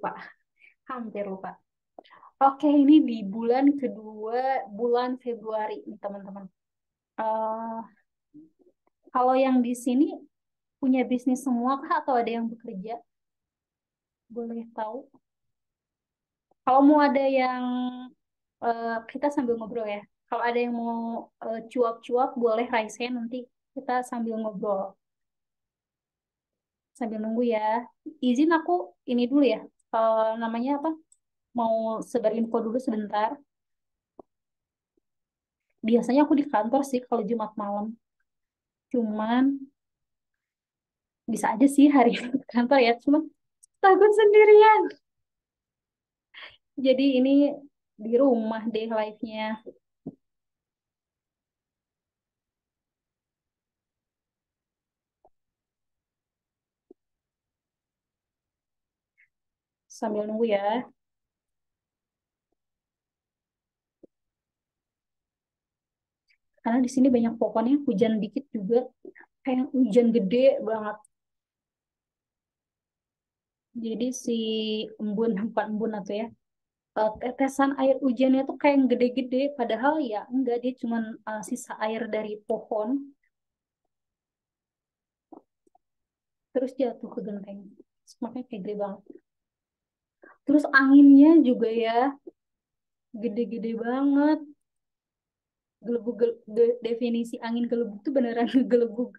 lupa. Hampir lupa. Oke, ini di bulan kedua, bulan Februari nih teman-teman. Eh, Kalau yang di sini punya bisnis semua kah atau ada yang bekerja? Boleh tahu? Kalau mau ada yang kita sambil ngobrol ya. Kalau ada yang mau cuap-cuap, boleh raise hand nanti kita sambil ngobrol, sambil nunggu ya. Izin aku ini dulu ya. Namanya apa? Mau sebar info dulu sebentar. Biasanya aku di kantor sih kalau Jumat malam. Cuman bisa aja sih hari ini di kantor ya. Cuman takut sendirian. Jadi ini di rumah deh live-nya. Sambil nunggu ya. Karena di sini banyak pohonnya, hujan dikit juga. Kayak hujan gede banget. Jadi si embun, bukan embun atau ya, tetesan air hujannya tuh kayak yang gede-gede. Padahal ya enggak, dia cuman sisa air dari pohon. Terus jatuh ke genteng. Makanya kayak gede banget. Terus anginnya juga ya, gede-gede banget. Gelebug, definisi angin gelebug tuh beneran gelebug.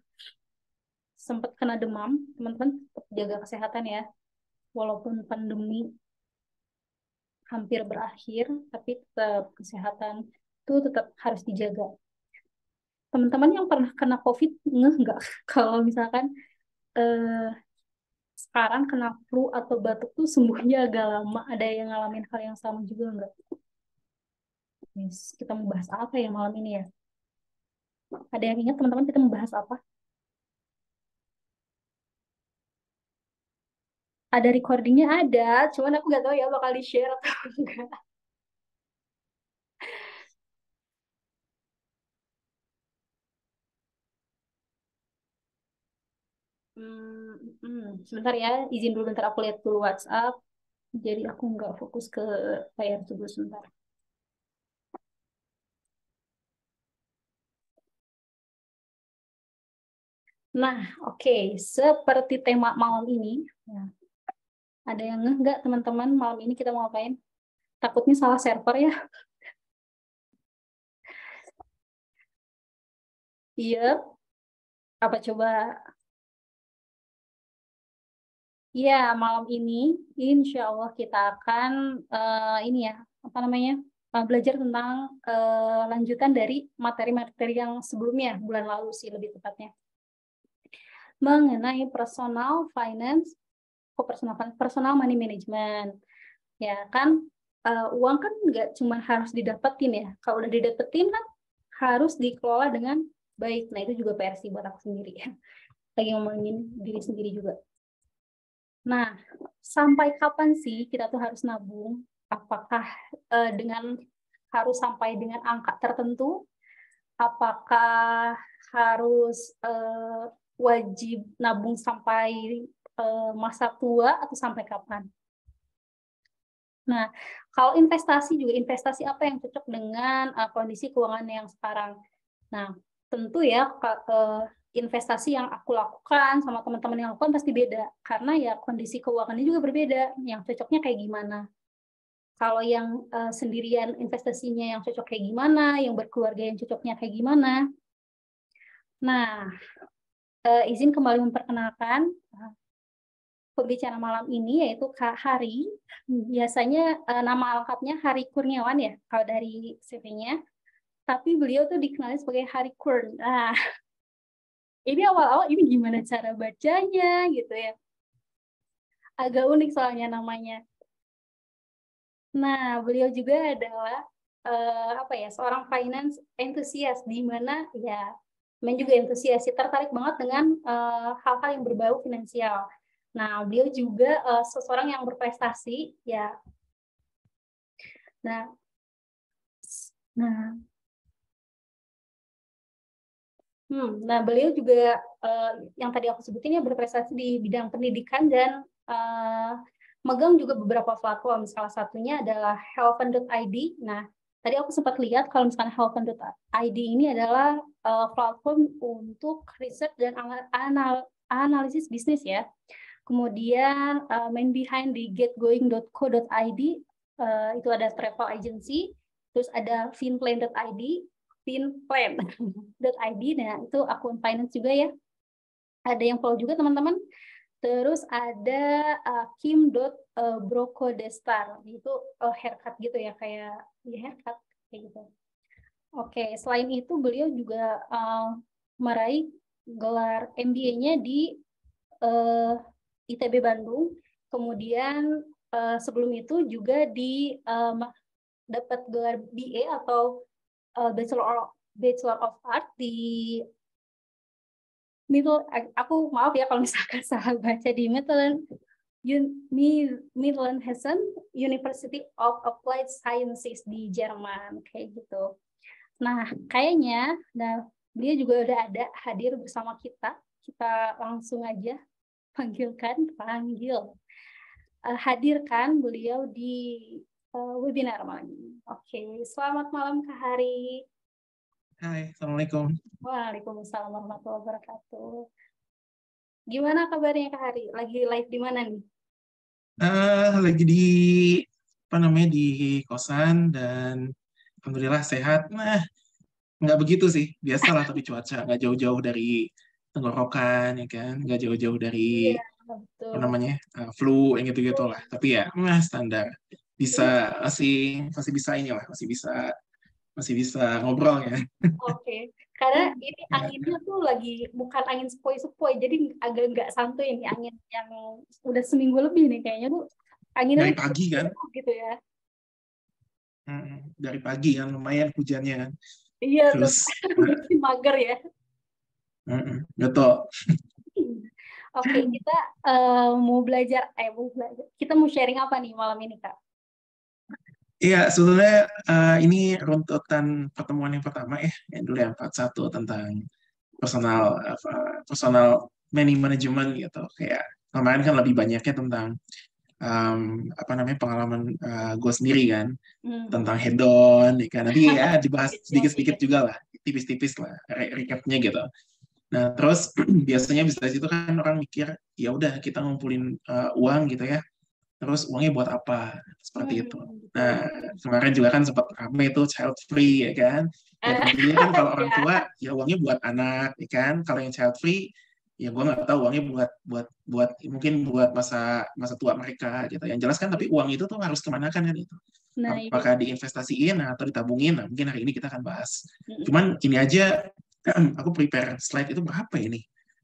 Sempat kena demam, teman-teman tetap jaga kesehatan ya. Walaupun pandemi hampir berakhir, tapi tetap kesehatan itu tetap harus dijaga. Teman-teman yang pernah kena COVID, ngeh nggak kalau misalkan eh, sekarang kena flu atau batuk tuh sembuhnya agak lama? Ada yang ngalamin hal yang sama juga nggak? Yes, kita mau bahas apa ya malam ini ya? Ada yang ingat teman-teman kita mau bahas apa? Ada recordingnya ada, cuman aku nggak tahu ya bakal di-share atau enggak. Sebentar ya, izin dulu bentar aku lihat dulu WhatsApp. Jadi aku nggak fokus ke layar dulu sebentar. Nah, oke. Seperti tema malam ini, ya, ada yang ngeh nggak teman-teman malam ini kita mau ngapain? Takutnya salah server ya. Iya, apa coba? Iya, malam ini insya Allah kita akan ini ya, apa namanya? Belajar tentang lanjutan dari materi-materi yang sebelumnya, bulan lalu sih lebih tepatnya. Mengenai personal finance, personal money management. Ya kan, uang kan nggak cuma harus didapetin ya. Kalau udah didapetin kan harus dikelola dengan baik. Nah, itu juga PR sih buat aku sendiri ya. Lagi ngomongin diri sendiri juga. Nah, sampai kapan sih kita tuh harus nabung? Apakah dengan harus sampai dengan angka tertentu? Apakah harus wajib nabung sampai masa tua atau sampai kapan? Nah, kalau investasi juga investasi apa yang cocok dengan kondisi keuangan yang sekarang? Nah, tentu ya investasi yang aku lakukan sama teman-teman yang lakukan pasti beda karena ya kondisi keuangannya juga berbeda. Yang cocoknya kayak gimana? Kalau yang sendirian investasinya yang cocok kayak gimana? Yang berkeluarga yang cocoknya kayak gimana? Nah, izin kembali memperkenalkan pembicara malam ini yaitu Kak Hari. Biasanya nama lengkapnya Hari Kurniawan ya kalau dari CV-nya. Tapi beliau tuh dikenal sebagai Hari Kurn. Nah, ini awal-awal ini gimana cara bacanya gitu ya. Agak unik soalnya namanya. Nah, beliau juga adalah apa ya, seorang finance enthusiast di mana ya main juga entusias, tertarik banget dengan hal-hal yang berbau finansial. Nah, beliau juga seseorang yang berprestasi ya. Nah, nah, nah beliau juga yang tadi aku sebutin ya berprestasi di bidang pendidikan dan uh, megang juga beberapa platform. Salah satunya adalah Helven.id. Nah, tadi aku sempat lihat kalau misalnya Helven.id ini adalah platform untuk riset dan analisis bisnis ya. Kemudian main behind di getgoing.co.id, itu ada travel agency. Terus ada finplan.id, nah itu akun finance juga ya. Ada yang follow juga teman-teman. Terus ada kim.brocodestar, itu haircut gitu ya, kayak ya haircut kayak gitu. Oke, selain itu beliau juga meraih gelar MBA-nya di ITB Bandung. Kemudian sebelum itu juga dapat gelar BA atau Bachelor of Art di aku maaf ya kalau misalkan salah baca, di Midland Hessen University of Applied Sciences di Jerman kayak gitu. Nah, kayaknya dia juga udah ada hadir bersama kita. Kita langsung aja panggil. Hadirkan beliau di webinar malam ini. Oke, selamat malam Kak Hari. Hai, Assalamualaikum. Waalaikumsalam warahmatullahi wabarakatuh. Gimana kabarnya Kak Hari? Lagi live di mana nih? Lagi di kosan dan alhamdulillah sehat. Nah, nggak begitu sih, biasalah tapi cuaca nggak jauh-jauh dari tenggorokan ya kan, nggak jauh-jauh dari Iya, betul. flu yang gitu-gitu lah. Tapi ya, standar. Ini Masih bisa inilah, masih bisa ngobrol ya. oke. Karena ini anginnya tuh lagi bukan angin sepoi-sepoi, jadi agak nggak santuy ini angin yang udah seminggu lebih nih kayaknya tuh anginnya Dari tuh pagi kan, gitu ya. dari pagi kan lumayan hujannya kan. Iya tuh, Terus, bikin mager ya. betul. Oke, kita kita mau sharing apa nih malam ini Kak? Iya, sebetulnya ini runtutan pertemuan yang pertama ya, yang dulu yang part 1 tentang personal money management gitu. Kayak kemarin kan lebih banyaknya tentang pengalaman gue sendiri kan, tentang hedon, ya kan. Nanti ya dibahas sedikit-sedikit juga lah, tipis-tipis lah, recapnya gitu. Nah, terus biasanya bisa dari situ kan orang mikir, ya udah kita ngumpulin uang gitu ya, terus uangnya buat apa, seperti itu. Nah, kemarin juga kan sempat rame itu child free ya kan. Ya tentunya kan kalau orang tua ya uangnya buat anak ya kan. Kalau yang child free ya gue nggak tahu uangnya buat mungkin buat masa tua mereka gitu. Yang jelas kan tapi uang itu tuh harus kemana kan itu. Nah, Apakah diinvestasiin atau ditabungin? Nah, mungkin hari ini kita akan bahas. Cuman ini aja aku prepare slide itu berapa ini?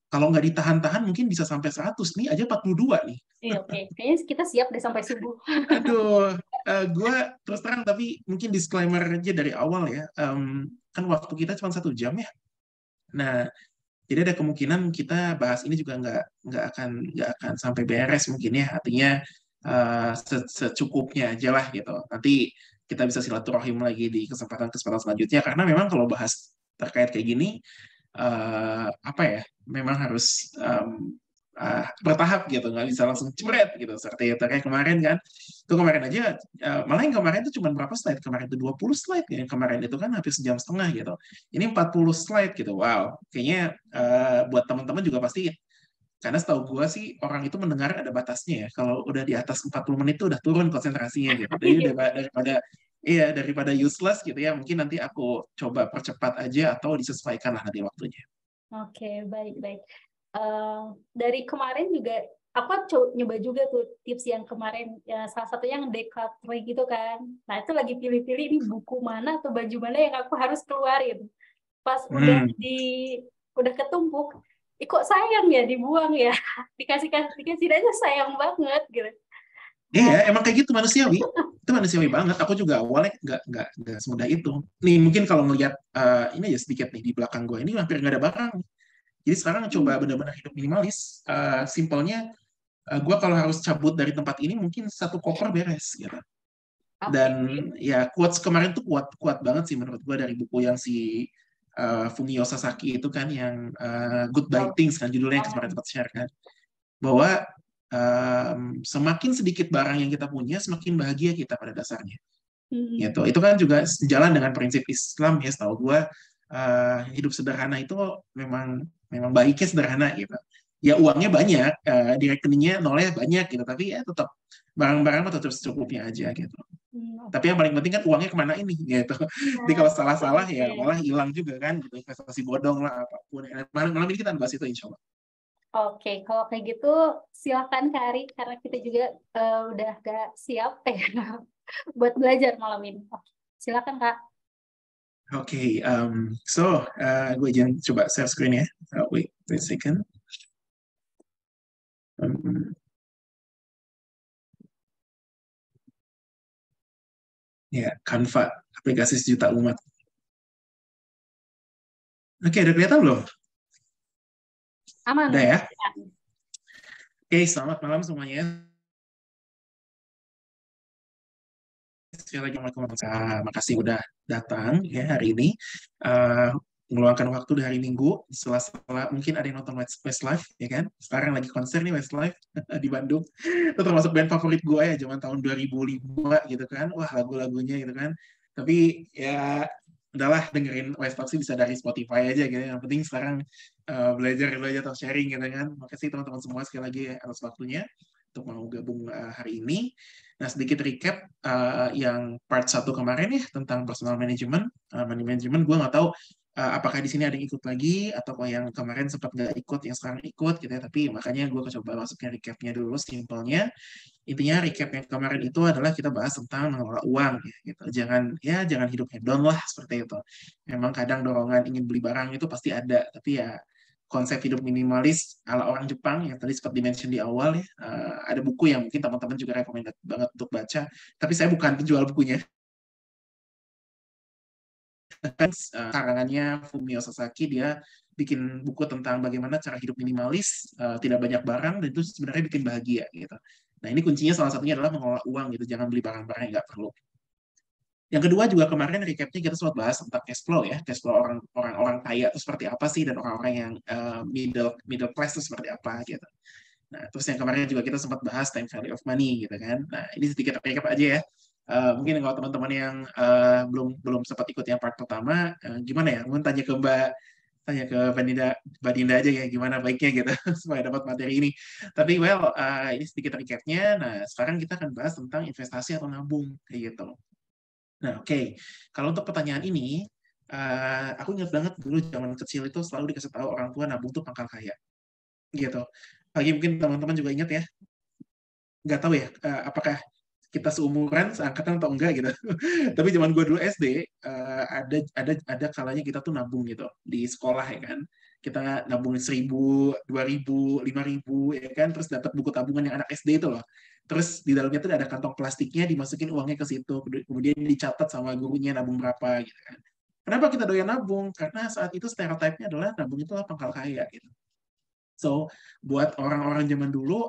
Kalau nggak ditahan-tahan mungkin bisa sampai 100. Nih aja 42 nih. iya, oke. Kayaknya kita siap deh sampai subuh. Aduh, gue terus terang tapi mungkin disclaimer aja dari awal ya. Kan waktu kita cuma 1 jam ya. Nah, jadi ada kemungkinan kita bahas ini juga nggak akan sampai beres mungkin ya. Artinya secukupnya aja lah gitu. Nanti kita bisa silaturahim lagi di kesempatan-kesempatan selanjutnya karena memang kalau bahas terkait kayak gini apa ya, memang harus bertahap gitu, nggak bisa langsung cemret gitu seperti itu kayak kemarin kan. Itu kemarin aja malah yang kemarin itu cuma berapa slide, kemarin itu 20 slide, yang kemarin itu kan hampir sejam setengah gitu, ini 40 slide gitu. Wow, kayaknya buat teman-teman juga pasti, karena setahu gue sih orang itu mendengar ada batasnya ya, kalau udah di atas 40 menit itu udah turun konsentrasinya gitu. Jadi daripada useless gitu ya, mungkin nanti aku coba percepat aja atau disesuaikan lah nanti waktunya. Oke, baik-baik. Dari kemarin juga aku nyoba juga tuh tips yang kemarin, ya, salah satunya yang decluttering gitu kan. Nah, itu lagi pilih-pilih ini buku mana atau baju mana yang aku harus keluarin. Pas udah ketumpuk, kok sayang ya dibuang ya. Dikasih aja sayang banget gitu. Iya, emang kayak gitu manusiawi. Itu manusiawi banget. Aku juga awalnya nggak semudah itu. Nih mungkin kalau ngelihat ini aja sedikit nih di belakang gue ini hampir nggak ada barang. Jadi sekarang coba benar-benar hidup minimalis. Simpelnya, gue kalau harus cabut dari tempat ini mungkin 1 koper beres gitu. Dan ya quotes kemarin tuh kuat banget sih menurut gue dari buku yang si Fumio Sasaki itu kan yang Goodbye Things kan judulnya yang kemarin sempat share kan. Bahwa semakin sedikit barang yang kita punya, semakin bahagia kita pada dasarnya. Gitu. Itu kan juga sejalan dengan prinsip Islam ya, setahu gue. Hidup sederhana itu memang baiknya sederhana gitu. Ya uangnya banyak, di rekeningnya nolnya banyak gitu, tapi ya tetap barang-barang tetap secukupnya aja gitu. Tapi yang paling penting kan uangnya kemana ini gitu. Jadi kalau salah-salah ya malah hilang juga kan, gitu. Investasi bodong lah apapun. Malam ini kita bahas itu insya Allah. Oke, kalau kayak gitu silakan Kak Ari, karena kita juga udah gak siap buat belajar malam ini. Oke, silakan Kak. Oke, so gue jangan coba share screen ya. Wait a second. Ya, Canva, aplikasi sejuta umat. Oke, udah kelihatan belum? Aman. Udah ya? Oke, selamat malam semuanya. Sekali lagi, makasih udah datang ya hari ini. Meluangkan waktu di hari Minggu, setelah mungkin ada yang nonton Westlife, ya kan? Sekarang lagi konser nih Westlife di Bandung. Itu termasuk band favorit gue ya, zaman tahun 2005 gitu kan. Wah, lagu-lagunya gitu kan. Tapi ya udahlah, dengerin Westlife sih bisa dari Spotify aja gitu. Yang penting sekarang belajar atau sharing gitu kan. Makasih teman-teman semua sekali lagi atas waktunya untuk mau gabung hari ini. Nah, sedikit recap yang part 1 kemarin ya tentang personal management, money management. Gue nggak tahu apakah di sini ada yang ikut lagi atau yang kemarin sempat nggak ikut, yang sekarang ikut gitu ya. Tapi makanya gue coba masukin recapnya dulu, simpelnya. Intinya recap yang kemarin itu adalah kita bahas tentang mengelola uang ya, gitu. Jangan hidup hedon lah seperti itu. Memang kadang dorongan ingin beli barang itu pasti ada, tapi ya konsep hidup minimalis ala orang Jepang yang tadi sempat dimention di awal ya. Ada buku yang mungkin teman-teman juga recommended banget untuk baca, tapi saya bukan penjual bukunya. Karangannya Fumio Sasaki, dia bikin buku tentang bagaimana cara hidup minimalis, tidak banyak barang, dan itu sebenarnya bikin bahagia gitu. Nah, ini kuncinya salah satunya adalah mengelola uang gitu, jangan beli barang-barang yang nggak perlu. Yang kedua juga kemarin recapnya kita sempat bahas tentang cash flow ya, cash flow orang kaya itu seperti apa sih, dan orang-orang yang middle class itu seperti apa gitu. Nah, terus yang kemarin juga kita sempat bahas time value of money gitu kan. Nah, ini sedikit recap aja ya. Mungkin kalau teman-teman yang belum sempat ikut yang part pertama, gimana ya? Mungkin tanya ke Mbak Dinda aja ya, gimana baiknya gitu supaya dapat materi ini. Tapi ini sedikit recapnya. Nah, sekarang kita akan bahas tentang investasi atau nabung kayak gitu. Nah, oke. Kalau untuk pertanyaan ini, aku ingat banget dulu zaman kecil itu selalu dikasih tahu orang tua nabung tuh pangkal kaya gitu. Lagi mungkin teman-teman juga ingat ya, nggak tahu ya apakah kita seumuran, seangkatan atau enggak gitu. Tapi zaman gue dulu SD, ada kalanya kita tuh nabung gitu di sekolah ya kan. Kita nabung 1.000, 2.000, 5.000 ya kan, terus dapat buku tabungan yang anak SD itu loh. Terus di dalamnya tuh ada kantong plastiknya, dimasukin uangnya ke situ, kemudian dicatat sama gurunya nabung berapa gitu kan. Kenapa kita doyan nabung? Karena saat itu stereotipnya adalah nabung itu pangkal kaya gitu. So, buat orang-orang zaman dulu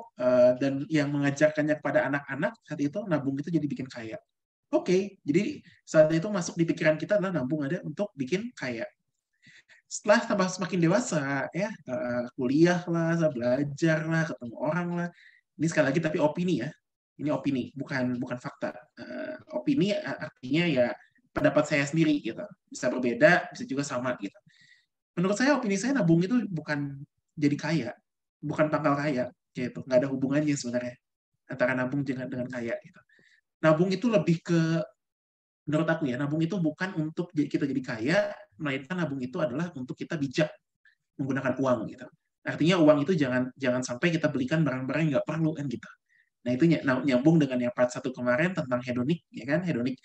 dan yang mengajarkannya kepada anak-anak saat itu, nabung itu jadi bikin kaya. Oke, jadi saat itu masuk di pikiran kita adalah nabung ada untuk bikin kaya. Setelah tambah semakin dewasa, ya kuliah lah, belajar lah, ketemu orang lah. Ini sekali lagi tapi opini ya. Ini opini, bukan fakta. Opini artinya ya pendapat saya sendiri gitu. Bisa berbeda, bisa juga sama gitu. Menurut saya opini saya nabung itu bukan jadi kaya, bukan pangkal kaya gitu. Nggak ada hubungannya sebenarnya antara nabung dengan kaya gitu. Nabung itu lebih ke, menurut aku ya, nabung itu bukan untuk kita jadi kaya, melainkan nabung itu adalah untuk kita bijak menggunakan uang gitu. Artinya uang itu jangan sampai kita belikan barang-barang yang nggak perlu kan gitu. Nah, itu nyambung dengan yang part 1 kemarin tentang hedonik ya kan, hedonik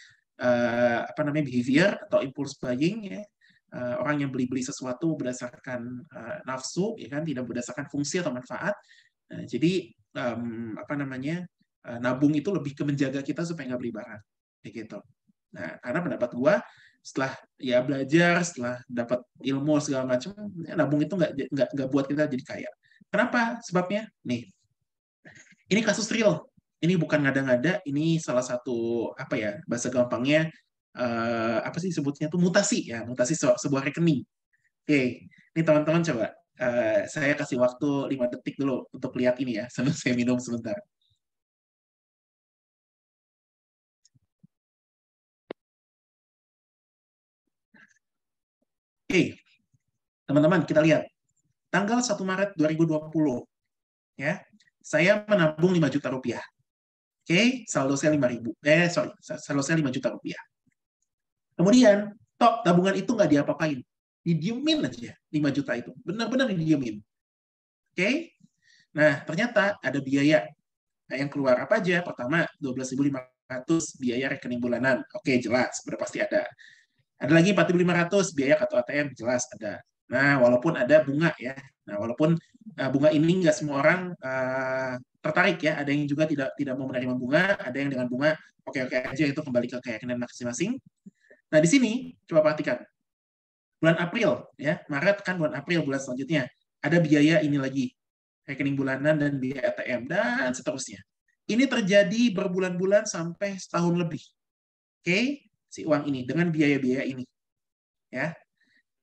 behavior atau impulse buying ya. Orang yang beli-beli sesuatu berdasarkan nafsu ya kan, tidak berdasarkan fungsi atau manfaat. Nah, jadi nabung itu lebih ke menjaga kita supaya nggak beli barang kayak gitu. Nah, karena pendapat gua, setelah ya belajar, setelah dapat ilmu segala macam, nabung itu nggak buat kita jadi kaya. Kenapa? Sebabnya nih, ini kasus real. Ini bukan ngada-ngada. Ini salah satu bahasa gampangnya apa sih sebutnya tuh mutasi ya, mutasi sebuah rekening. Oke, ini teman-teman coba saya kasih waktu 5 detik dulu untuk lihat ini ya, sambil saya minum sebentar. Oke, teman-teman, kita lihat. Tanggal 1 Maret 2020, ya, saya menabung 5 juta rupiah. Oke, saldo saya 5.000. Saldo saya 5 juta rupiah. Kemudian, tabungan itu nggak diapa-apain. Didiemin aja 5 juta itu. Benar-benar didiemin. Oke? Nah, ternyata ada biaya. Nah, yang keluar apa aja? Pertama, 12.500 biaya rekening bulanan. Oke, jelas. Sudah pasti ada. Ada lagi 4.500 biaya kartu ATM. Jelas ada. Nah, walaupun ada bunga ya. Nah, walaupun bunga ini nggak semua orang tertarik ya. Ada yang juga tidak mau menerima bunga. Ada yang dengan bunga oke-oke aja, itu kembali ke keyakinan masing-masing. Nah, di sini coba perhatikan. Bulan April, ya, Maret kan bulan April, bulan selanjutnya. Ada biaya ini lagi, rekening bulanan dan biaya ATM, dan seterusnya. Ini terjadi berbulan-bulan sampai setahun lebih. Oke, si uang ini, dengan biaya-biaya ini. Ya.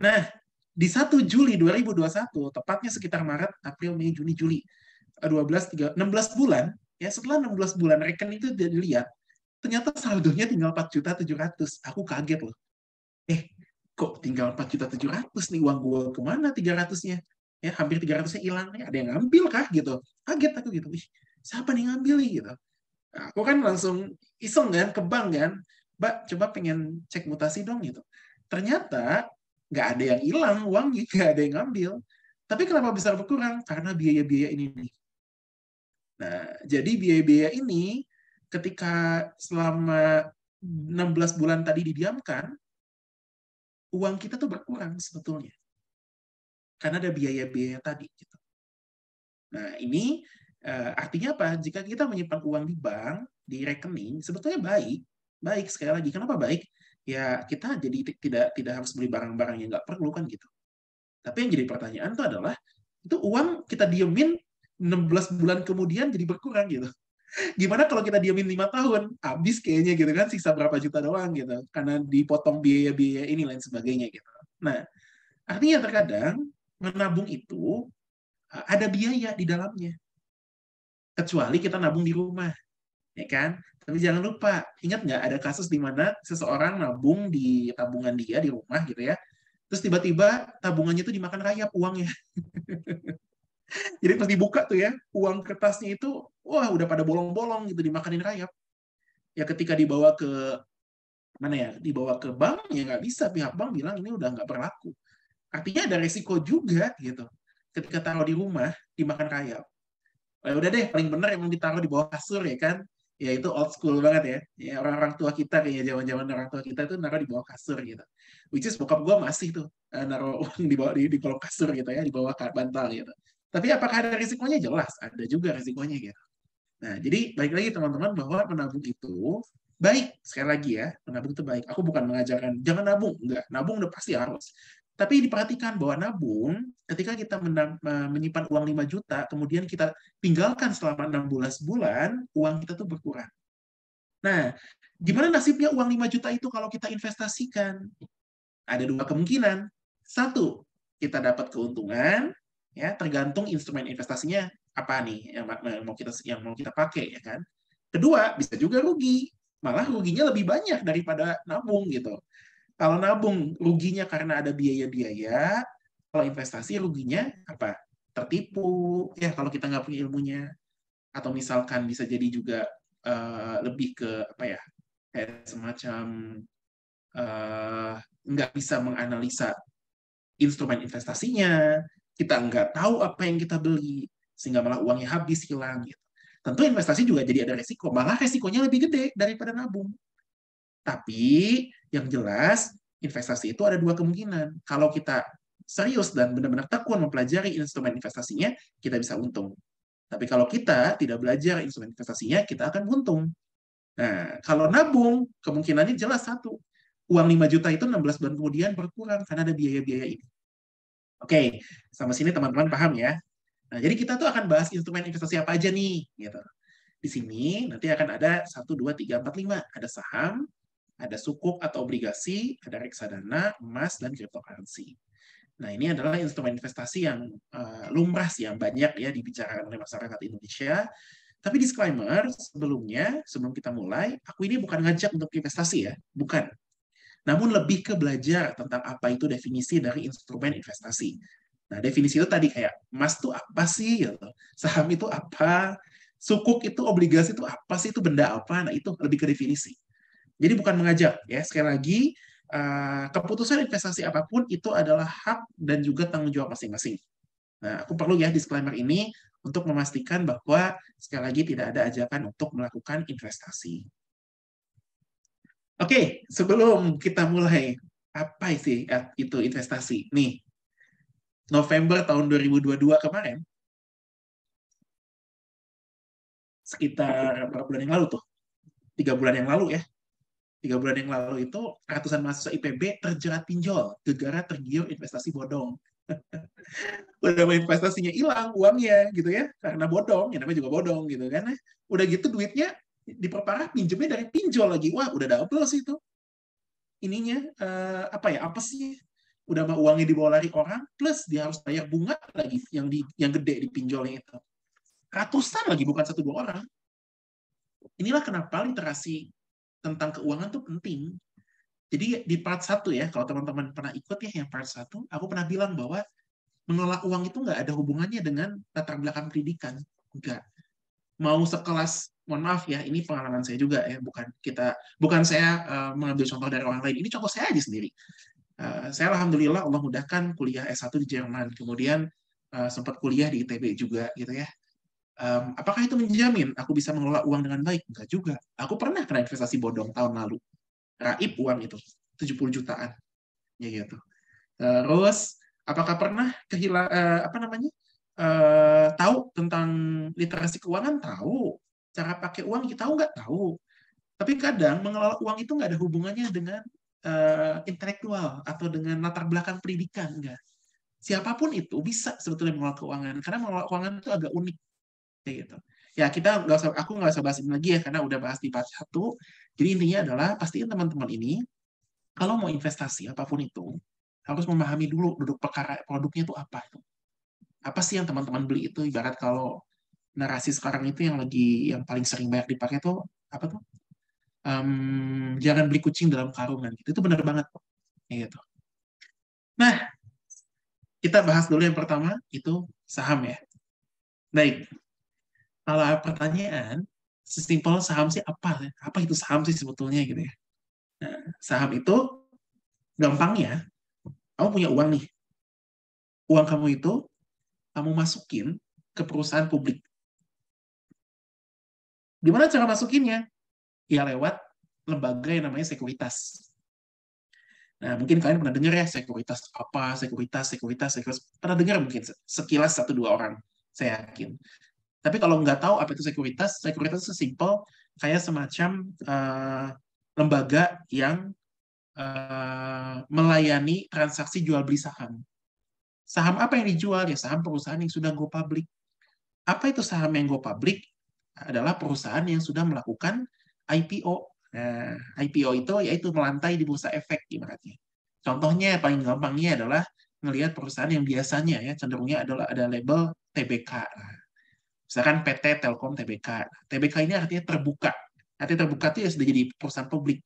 Nah, di 1 Juli 2021, tepatnya sekitar Maret, April, Mei, Juni, Juli, 16 bulan, ya, setelah 16 bulan rekening itu dilihat, ternyata saldonya tinggal 4.700.000. Aku kaget loh. Kok tinggal 4.700.000 nih, uang gue kemana 300-nya? Ya, hampir 300-nya hilang. Ada yang ngambil kah? Gitu. Kaget aku gitu. Wih, siapa nih ngambil nih? Gitu. Nah, aku kan langsung iseng kan, ke bank kan. Mbak, coba pengen cek mutasi dong gitu. Ternyata nggak ada yang hilang uangnya, nggak ada yang ngambil. Tapi kenapa bisa berkurang? Karena biaya-biaya ini nih. Nah, jadi biaya-biaya ini ketika selama 16 bulan tadi didiamkan, uang kita tuh berkurang sebetulnya. Karena ada biaya-biaya tadi. Gitu. Nah, ini artinya apa? Jika kita menyimpan uang di bank, di rekening, sebetulnya baik. Baik, sekali lagi. Kenapa baik? Ya, kita jadi tidak harus beli barang-barang yang nggak perlu, kan gitu. Tapi yang jadi pertanyaan itu adalah, itu uang kita diemin 16 bulan kemudian jadi berkurang gitu. Gimana kalau kita diemin 5 tahun? Habis kayaknya gitu kan, sisa berapa juta doang gitu. Karena dipotong biaya-biaya ini lain sebagainya gitu. Nah, artinya terkadang menabung itu ada biaya di dalamnya. Kecuali kita nabung di rumah, ya kan? Tapi jangan lupa, ingat nggak ada kasus di mana seseorang nabung di tabungan dia di rumah gitu ya, terus tiba-tiba tabungannya itu dimakan rayap uangnya. Jadi pas dibuka tuh ya, uang kertasnya itu, wah udah pada bolong-bolong gitu, dimakanin rayap. Ya ketika dibawa ke mana ya, dibawa ke bank ya nggak bisa, pihak bank bilang ini udah nggak berlaku. Artinya ada resiko juga gitu. Ketika taruh di rumah dimakan rayap. Udah deh, paling benar emang ditaruh di bawah kasur ya kan. Ya itu old school banget ya. Ya orang-orang tua kita, kayaknya zaman-zaman orang tua kita itu naruh di bawah kasur gitu. Which is bokap gue masih tuh naruh uang di bawah di kolong kasur gitu ya, di bawah bantal gitu. Tapi apakah ada risikonya? Jelas, ada juga risikonya gitu. Nah, jadi balik lagi teman-teman, bahwa menabung itu baik. Sekali lagi ya, menabung itu baik. Aku bukan mengajarkan jangan nabung, enggak. Nabung udah pasti harus. Tapi diperhatikan bahwa nabung, ketika kita menyimpan uang 5 juta, kemudian kita tinggalkan selama 16 bulan, uang kita tuh berkurang. Nah, gimana nasibnya uang 5 juta itu kalau kita investasikan? Ada dua kemungkinan. Satu, kita dapat keuntungan, ya tergantung instrumen investasinya apa nih yang mau kita pakai, ya kan. Kedua, bisa juga rugi, malah ruginya lebih banyak daripada nabung gitu. Kalau nabung ruginya karena ada biaya-biaya, kalau investasi ruginya apa? Tertipu ya kalau kita nggak punya ilmunya, atau misalkan bisa jadi juga lebih ke apa ya, kayak semacam nggak bisa menganalisa instrumen investasinya, kita nggak tahu apa yang kita beli, sehingga malah uangnya habis, hilang. Gitu. Tentu investasi juga jadi ada resiko, malah resikonya lebih gede daripada nabung. Tapi yang jelas, investasi itu ada dua kemungkinan. Kalau kita serius dan benar-benar tekun mempelajari instrumen investasinya, kita bisa untung. Tapi kalau kita tidak belajar instrumen investasinya, kita akan buntung. Nah, kalau nabung, kemungkinannya jelas satu. Uang 5 juta itu 16 bulan kemudian berkurang karena ada biaya-biaya ini. Oke, sampai sini teman-teman paham ya? Nah, jadi kita tuh akan bahas instrumen investasi apa aja nih. Gitu. Di sini nanti akan ada 1, 2, 3, 4, 5. Ada saham, ada sukuk atau obligasi, ada reksadana, emas, dan cryptocurrency. Nah, ini adalah instrumen investasi yang lumrah sih, yang banyak ya dibicarakan oleh masyarakat Indonesia. Tapi disclaimer, sebelum kita mulai, aku ini bukan ngajak untuk investasi ya, bukan. namun lebih ke belajar tentang apa itu definisi dari instrumen investasi. Nah, definisi itu tadi kayak emas itu apa sih, gitu. Saham itu apa, sukuk itu, obligasi itu apa sih, itu benda apa. Nah, itu lebih ke definisi. Jadi bukan mengajak, ya. Sekali lagi, keputusan investasi apapun itu adalah hak dan juga tanggung jawab masing-masing. Nah, aku perlu ya disclaimer ini untuk memastikan bahwa sekali lagi tidak ada ajakan untuk melakukan investasi. Oke, sebelum kita mulai, apa sih itu investasi? Nih, November tahun 2022 kemarin, sekitar berapa bulan yang lalu tuh? 3 bulan yang lalu ya. 3 bulan yang lalu itu ratusan mahasiswa IPB terjerat pinjol, gara-gara tergiur investasi bodong. Udah investasinya hilang uangnya gitu ya, karena bodong, ya namanya juga bodong gitu kan. Udah gitu duitnya diperparah pinjemnya dari pinjol lagi. Wah, udah double sih itu. Ininya apa sih, udah mah uangnya dibawa lari orang plus dia harus bayar bunga lagi yang gede di pinjolnya itu ratusan lagi, bukan 1-2 orang. Inilah kenapa literasi tentang keuangan tuh penting. Jadi di part 1 ya, kalau teman-teman pernah ikut ya yang part 1, aku pernah bilang bahwa mengelola uang itu nggak ada hubungannya dengan latar belakang pendidikan. Enggak. Mau sekelas, mohon maaf ya, ini pengalaman saya juga ya, bukan saya mengambil contoh dari orang lain, ini contoh saya aja sendiri. Saya alhamdulillah Allah mudahkan kuliah S1 di Jerman, kemudian sempat kuliah di ITB juga gitu ya. Apakah itu menjamin aku bisa mengelola uang dengan baik? Enggak juga. Aku pernah kena investasi bodong tahun lalu. Raib uang itu, 70 jutaan. Ya gitu. Terus, apakah pernah tahu tentang literasi keuangan? Tahu. Cara pakai uang kita tahu nggak? Tahu. Tapi kadang mengelola uang itu nggak ada hubungannya dengan intelektual atau dengan latar belakang pendidikan. Enggak. Siapapun itu bisa sebetulnya mengelola keuangan. Karena mengelola keuangan itu agak unik. Kayak gitu. Ya aku nggak usah bahas ini lagi ya, karena udah bahas di part 1. Jadi intinya adalah pastiin teman-teman ini kalau mau investasi apapun itu harus memahami dulu duduk perkara produknya itu apa itu. Apa sih yang teman-teman beli itu, ibarat kalau narasi sekarang itu yang paling sering banyak dipakai tuh apa tuh? Jangan beli kucing dalam karungan gitu. Itu benar banget. Gitu. Nah, kita bahas dulu yang pertama itu saham ya. Baik. Kalau pertanyaan, sesimpel saham sih apa? Apa itu saham sih sebetulnya gitu ya? Nah, saham itu gampangnya, kamu punya uang nih. Uang kamu itu kamu masukin ke perusahaan publik. Gimana cara masukinnya? Ya lewat lembaga yang namanya sekuritas. Nah, mungkin kalian pernah dengar ya sekuritas apa, sekuritas. Pernah dengar mungkin sekilas 1-2 orang, saya yakin. Tapi kalau nggak tahu apa itu sekuritas itu sesimpel kayak semacam lembaga yang melayani transaksi jual beli saham. Saham apa yang dijual? Ya saham perusahaan yang sudah go public. Apa itu saham yang go public? Adalah perusahaan yang sudah melakukan IPO. Nah, IPO itu yaitu melantai di bursa efek ibaratnya. Contohnya paling gampangnya adalah melihat perusahaan yang biasanya ya cenderungnya adalah ada label TBK. Misalkan PT Telkom TBK. TBK ini artinya terbuka. Artinya terbuka itu ya sudah jadi perusahaan publik.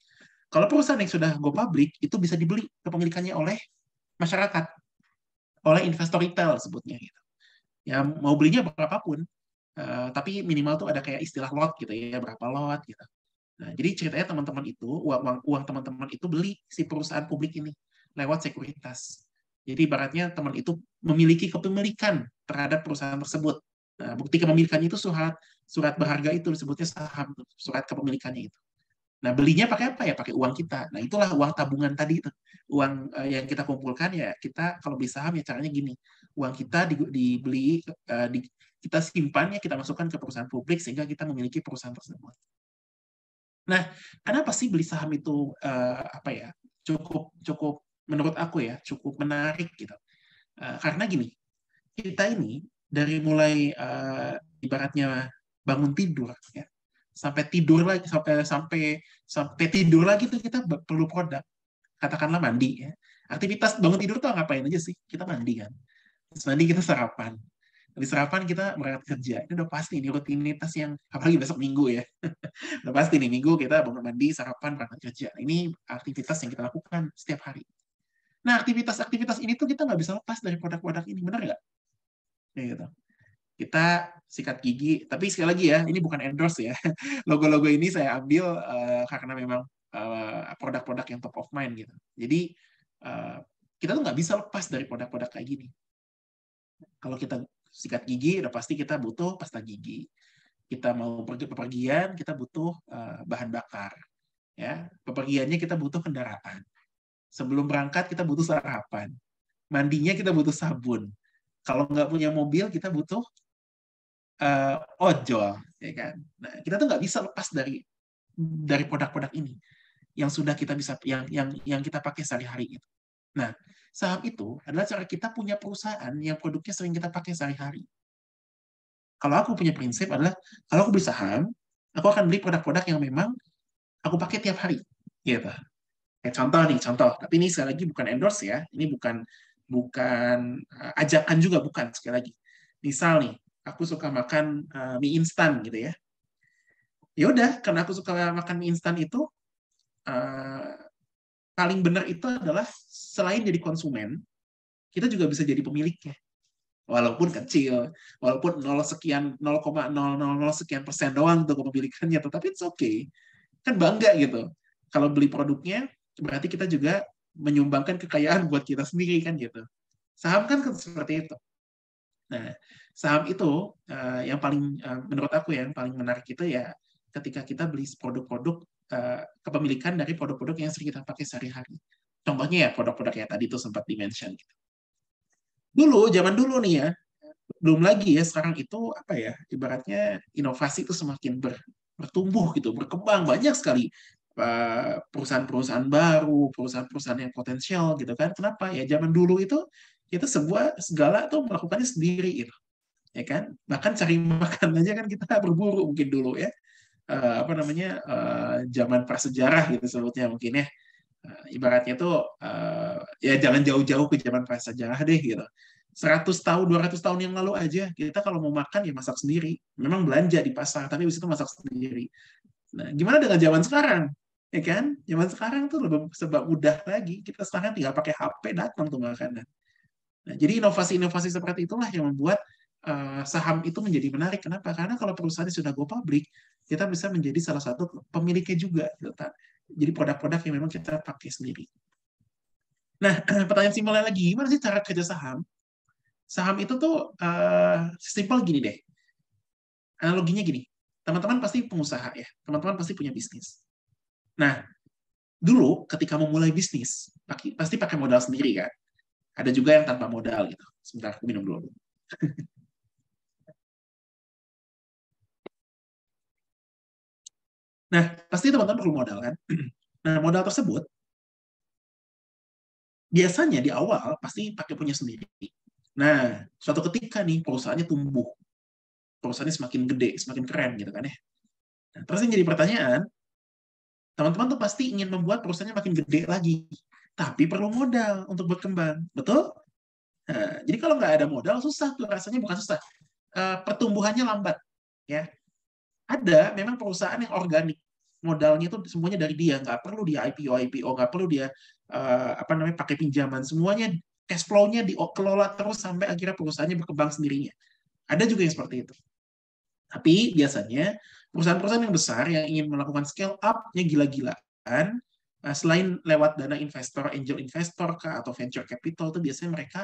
Kalau perusahaan yang sudah go public itu bisa dibeli kepemilikannya oleh masyarakat, oleh investor retail sebutnya gitu. Ya mau belinya berapapun, tapi minimal tuh ada kayak istilah lot gitu ya, berapa lot gitu. Nah, jadi ceritanya teman-teman itu, uang teman-teman itu beli si perusahaan publik ini lewat sekuritas. Jadi ibaratnya teman itu memiliki kepemilikan terhadap perusahaan tersebut. Nah, bukti kepemilikannya itu surat berharga itu disebutnya saham, surat kepemilikannya itu. Nah, belinya pakai apa ya? Pakai uang kita. Nah, itulah uang tabungan tadi itu. Uang yang kita kumpulkan ya kita kalau beli saham ya caranya gini. Uang kita dibeli, kita simpan ya, kita masukkan ke perusahaan publik sehingga kita memiliki perusahaan tersebut. Nah, kenapa sih beli saham itu cukup menurut aku ya cukup menarik gitu. Karena gini, kita ini dari mulai ibaratnya bangun tidur ya sampai tidur lagi sampai tidur lagi tuh kita perlu produk. Katakanlah mandi ya. Aktivitas bangun tidur tuh ngapain aja sih? Kita mandi kan. Terus mandi kita sarapan. Habis sarapan kita berangkat kerja. Ini udah pasti ini rutinitas yang apalagi besok Minggu ya. Udah pasti nih Minggu kita bangun mandi, sarapan, berangkat kerja. Ini aktivitas yang kita lakukan setiap hari. Nah, aktivitas-aktivitas ini tuh kita nggak bisa lepas dari produk-produk ini, benar nggak? Ya, gitu. Kita sikat gigi, tapi sekali lagi ya, ini bukan endorse ya. Logo-logo ini saya ambil karena memang produk-produk yang top of mind gitu. Jadi kita tuh nggak bisa lepas dari produk-produk kayak gini. Kalau kita sikat gigi, udah pasti kita butuh pasta gigi. Kita mau pergi bepergian, kita butuh bahan bakar. Ya, bepergiannya kita butuh kendaraan. Sebelum berangkat kita butuh sarapan. Mandinya kita butuh sabun. Kalau nggak punya mobil, kita butuh ojol, ya kan? Nah, kita tuh nggak bisa lepas dari produk-produk ini yang sudah kita bisa yang kita pakai sehari-hari itu. Nah, saham itu adalah cara kita punya perusahaan yang produknya sering kita pakai sehari-hari. Kalau aku punya prinsip adalah kalau aku beli saham, aku akan beli produk-produk yang memang aku pakai tiap hari, gitu. Kayak contoh, tapi ini sekali lagi bukan endorse ya, ini bukan bukan ajakan juga bukan sekali lagi. Misal nih, aku suka makan mie instan gitu ya. Ya udah, karena aku suka makan mie instan itu, paling benar itu adalah selain jadi konsumen, kita juga bisa jadi pemiliknya. Walaupun kecil, walaupun 0,000 sekian persen doang tuh kepemilikannya, tapi it's okay. Kan bangga gitu. Kalau beli produknya, berarti kita juga menyumbangkan kekayaan buat kita sendiri kan gitu. Saham kan seperti itu. Nah, saham itu yang paling menurut aku yang paling menarik itu ya ketika kita beli produk-produk kepemilikan dari produk-produk yang sering kita pakai sehari-hari. Contohnya ya produk-produk yang tadi tuh sempat dimention gitu. Zaman dulu nih ya, belum lagi ya sekarang itu apa ya, ibaratnya inovasi itu semakin bertumbuh gitu, berkembang banyak sekali perusahaan-perusahaan baru, perusahaan-perusahaan yang potensial gitu kan. Kenapa? Ya zaman dulu itu kita segala tuh melakukannya sendiri gitu. Ya kan? Bahkan cari makan aja kan kita berburu mungkin dulu ya. Apa namanya? Zaman prasejarah gitu sebutnya mungkin ya. Ibaratnya tuh ya jangan jauh-jauh ke zaman prasejarah deh gitu. 100 tahun, 200 tahun yang lalu aja, kita kalau mau makan ya masak sendiri. Memang belanja di pasar, tapi habis itu masak sendiri. Nah, gimana dengan zaman sekarang? Ya kan? Zaman sekarang tuh lebih sebab mudah lagi. Kita sekarang tinggal pakai HP, datang tuh makanan. Nah, jadi inovasi-inovasi seperti itulah yang membuat saham itu menjadi menarik. Kenapa? Karena kalau perusahaannya sudah go public, kita bisa menjadi salah satu pemiliknya juga. Gitu. Jadi produk-produk yang memang kita pakai sendiri. Nah, pertanyaan simpelnya lagi, gimana sih cara kerja saham? Saham itu tuh simpel gini deh. Analoginya gini, teman-teman pasti pengusaha ya, teman-teman pasti punya bisnis. Nah, dulu ketika memulai bisnis, pasti pakai modal sendiri kan. Ada juga yang tanpa modal gitu. Sebentar, aku minum dulu. Nah, pasti teman-teman perlu modal kan. Nah, modal tersebut biasanya di awal pasti pakai punya sendiri. Nah, suatu ketika nih perusahaannya tumbuh, perusahaannya semakin gede, semakin keren gitu kan ya. Nah, terus yang jadi pertanyaan, teman-teman tuh pasti ingin membuat perusahaannya makin gede lagi, tapi perlu modal untuk berkembang, betul? Nah, jadi kalau nggak ada modal susah tuh rasanya, bukan susah, pertumbuhannya lambat, ya. Ada memang perusahaan yang organik, modalnya itu semuanya dari dia, nggak perlu dia IPO, nggak perlu dia apa namanya pakai pinjaman, semuanya cash flow-nya dikelola terus sampai akhirnya perusahaannya berkembang sendirinya. Ada juga yang seperti itu. Tapi biasanya perusahaan-perusahaan yang besar yang ingin melakukan scale up-nya gila-gilaan, selain lewat dana investor, angel investor atau venture capital, itu biasanya mereka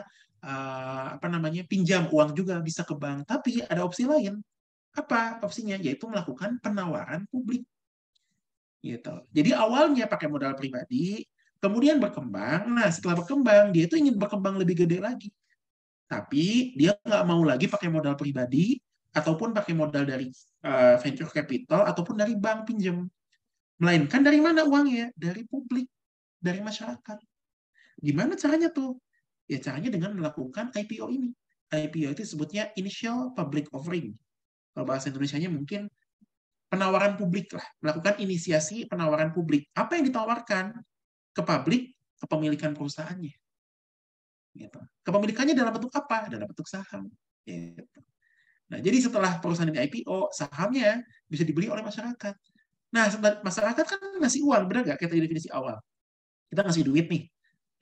apa namanya pinjam uang juga bisa ke bank. Tapi ada opsi lain. Apa opsinya? Yaitu melakukan penawaran publik. Gitu. Jadi awalnya pakai modal pribadi, kemudian berkembang. Nah, setelah berkembang, dia itu ingin berkembang lebih gede lagi. Tapi dia nggak mau lagi pakai modal pribadi, ataupun pakai modal dari venture capital, ataupun dari bank pinjam. Melainkan dari mana uangnya? Dari publik, dari masyarakat. Gimana caranya tuh? Ya caranya dengan melakukan IPO ini. IPO itu disebutnya Initial Public Offering. Kalau bahasa Indonesianya mungkin penawaran publik lah. Melakukan inisiasi penawaran publik. Apa yang ditawarkan ke publik? Kepemilikan perusahaannya. Gitu. Kepemilikannya dalam bentuk apa? Dalam bentuk saham. Gitu. Nah, jadi setelah perusahaan ini IPO, sahamnya bisa dibeli oleh masyarakat. Nah, masyarakat kan ngasih uang, benar nggak? Kita definisi awal. Kita ngasih duit nih,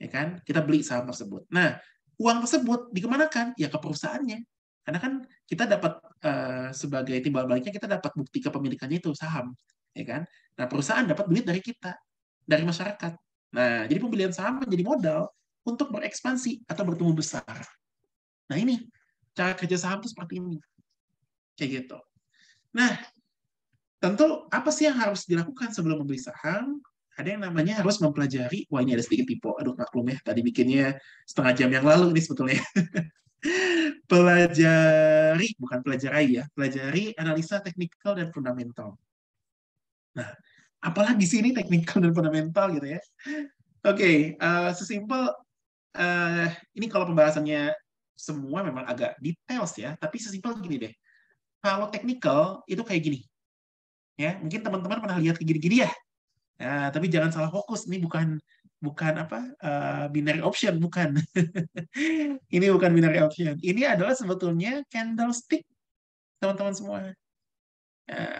ya kan? Kita beli saham tersebut. Nah, uang tersebut dikemanakan? Ya ke perusahaannya. Karena kan kita dapat sebagai timbal baliknya kita dapat bukti kepemilikannya itu saham, ya kan? Nah, perusahaan dapat duit dari kita, dari masyarakat. Nah, jadi pembelian saham menjadi modal untuk berekspansi atau bertumbuh besar. Nah, ini cara kerja saham itu seperti ini. Kayak gitu. Nah, tentu apa sih yang harus dilakukan sebelum membeli saham? Ada yang namanya harus mempelajari, wah ini ada sedikit typo, aduh maklum ya, tadi bikinnya setengah jam yang lalu ini sebetulnya. Bukan pelajari ya, pelajari analisa teknikal dan fundamental. Nah, apalagi sih ini teknikal dan fundamental gitu ya. Oke, sesimpel, ini kalau pembahasannya semua memang agak details ya, tapi sesimpel gini deh. Kalau teknikal itu kayak gini. Ya, mungkin teman-teman pernah lihat kayak gini-gini ya. Ya, tapi jangan salah fokus. Ini bukan binary option, bukan. Ini bukan binary option. Ini adalah sebetulnya candlestick, teman-teman semua.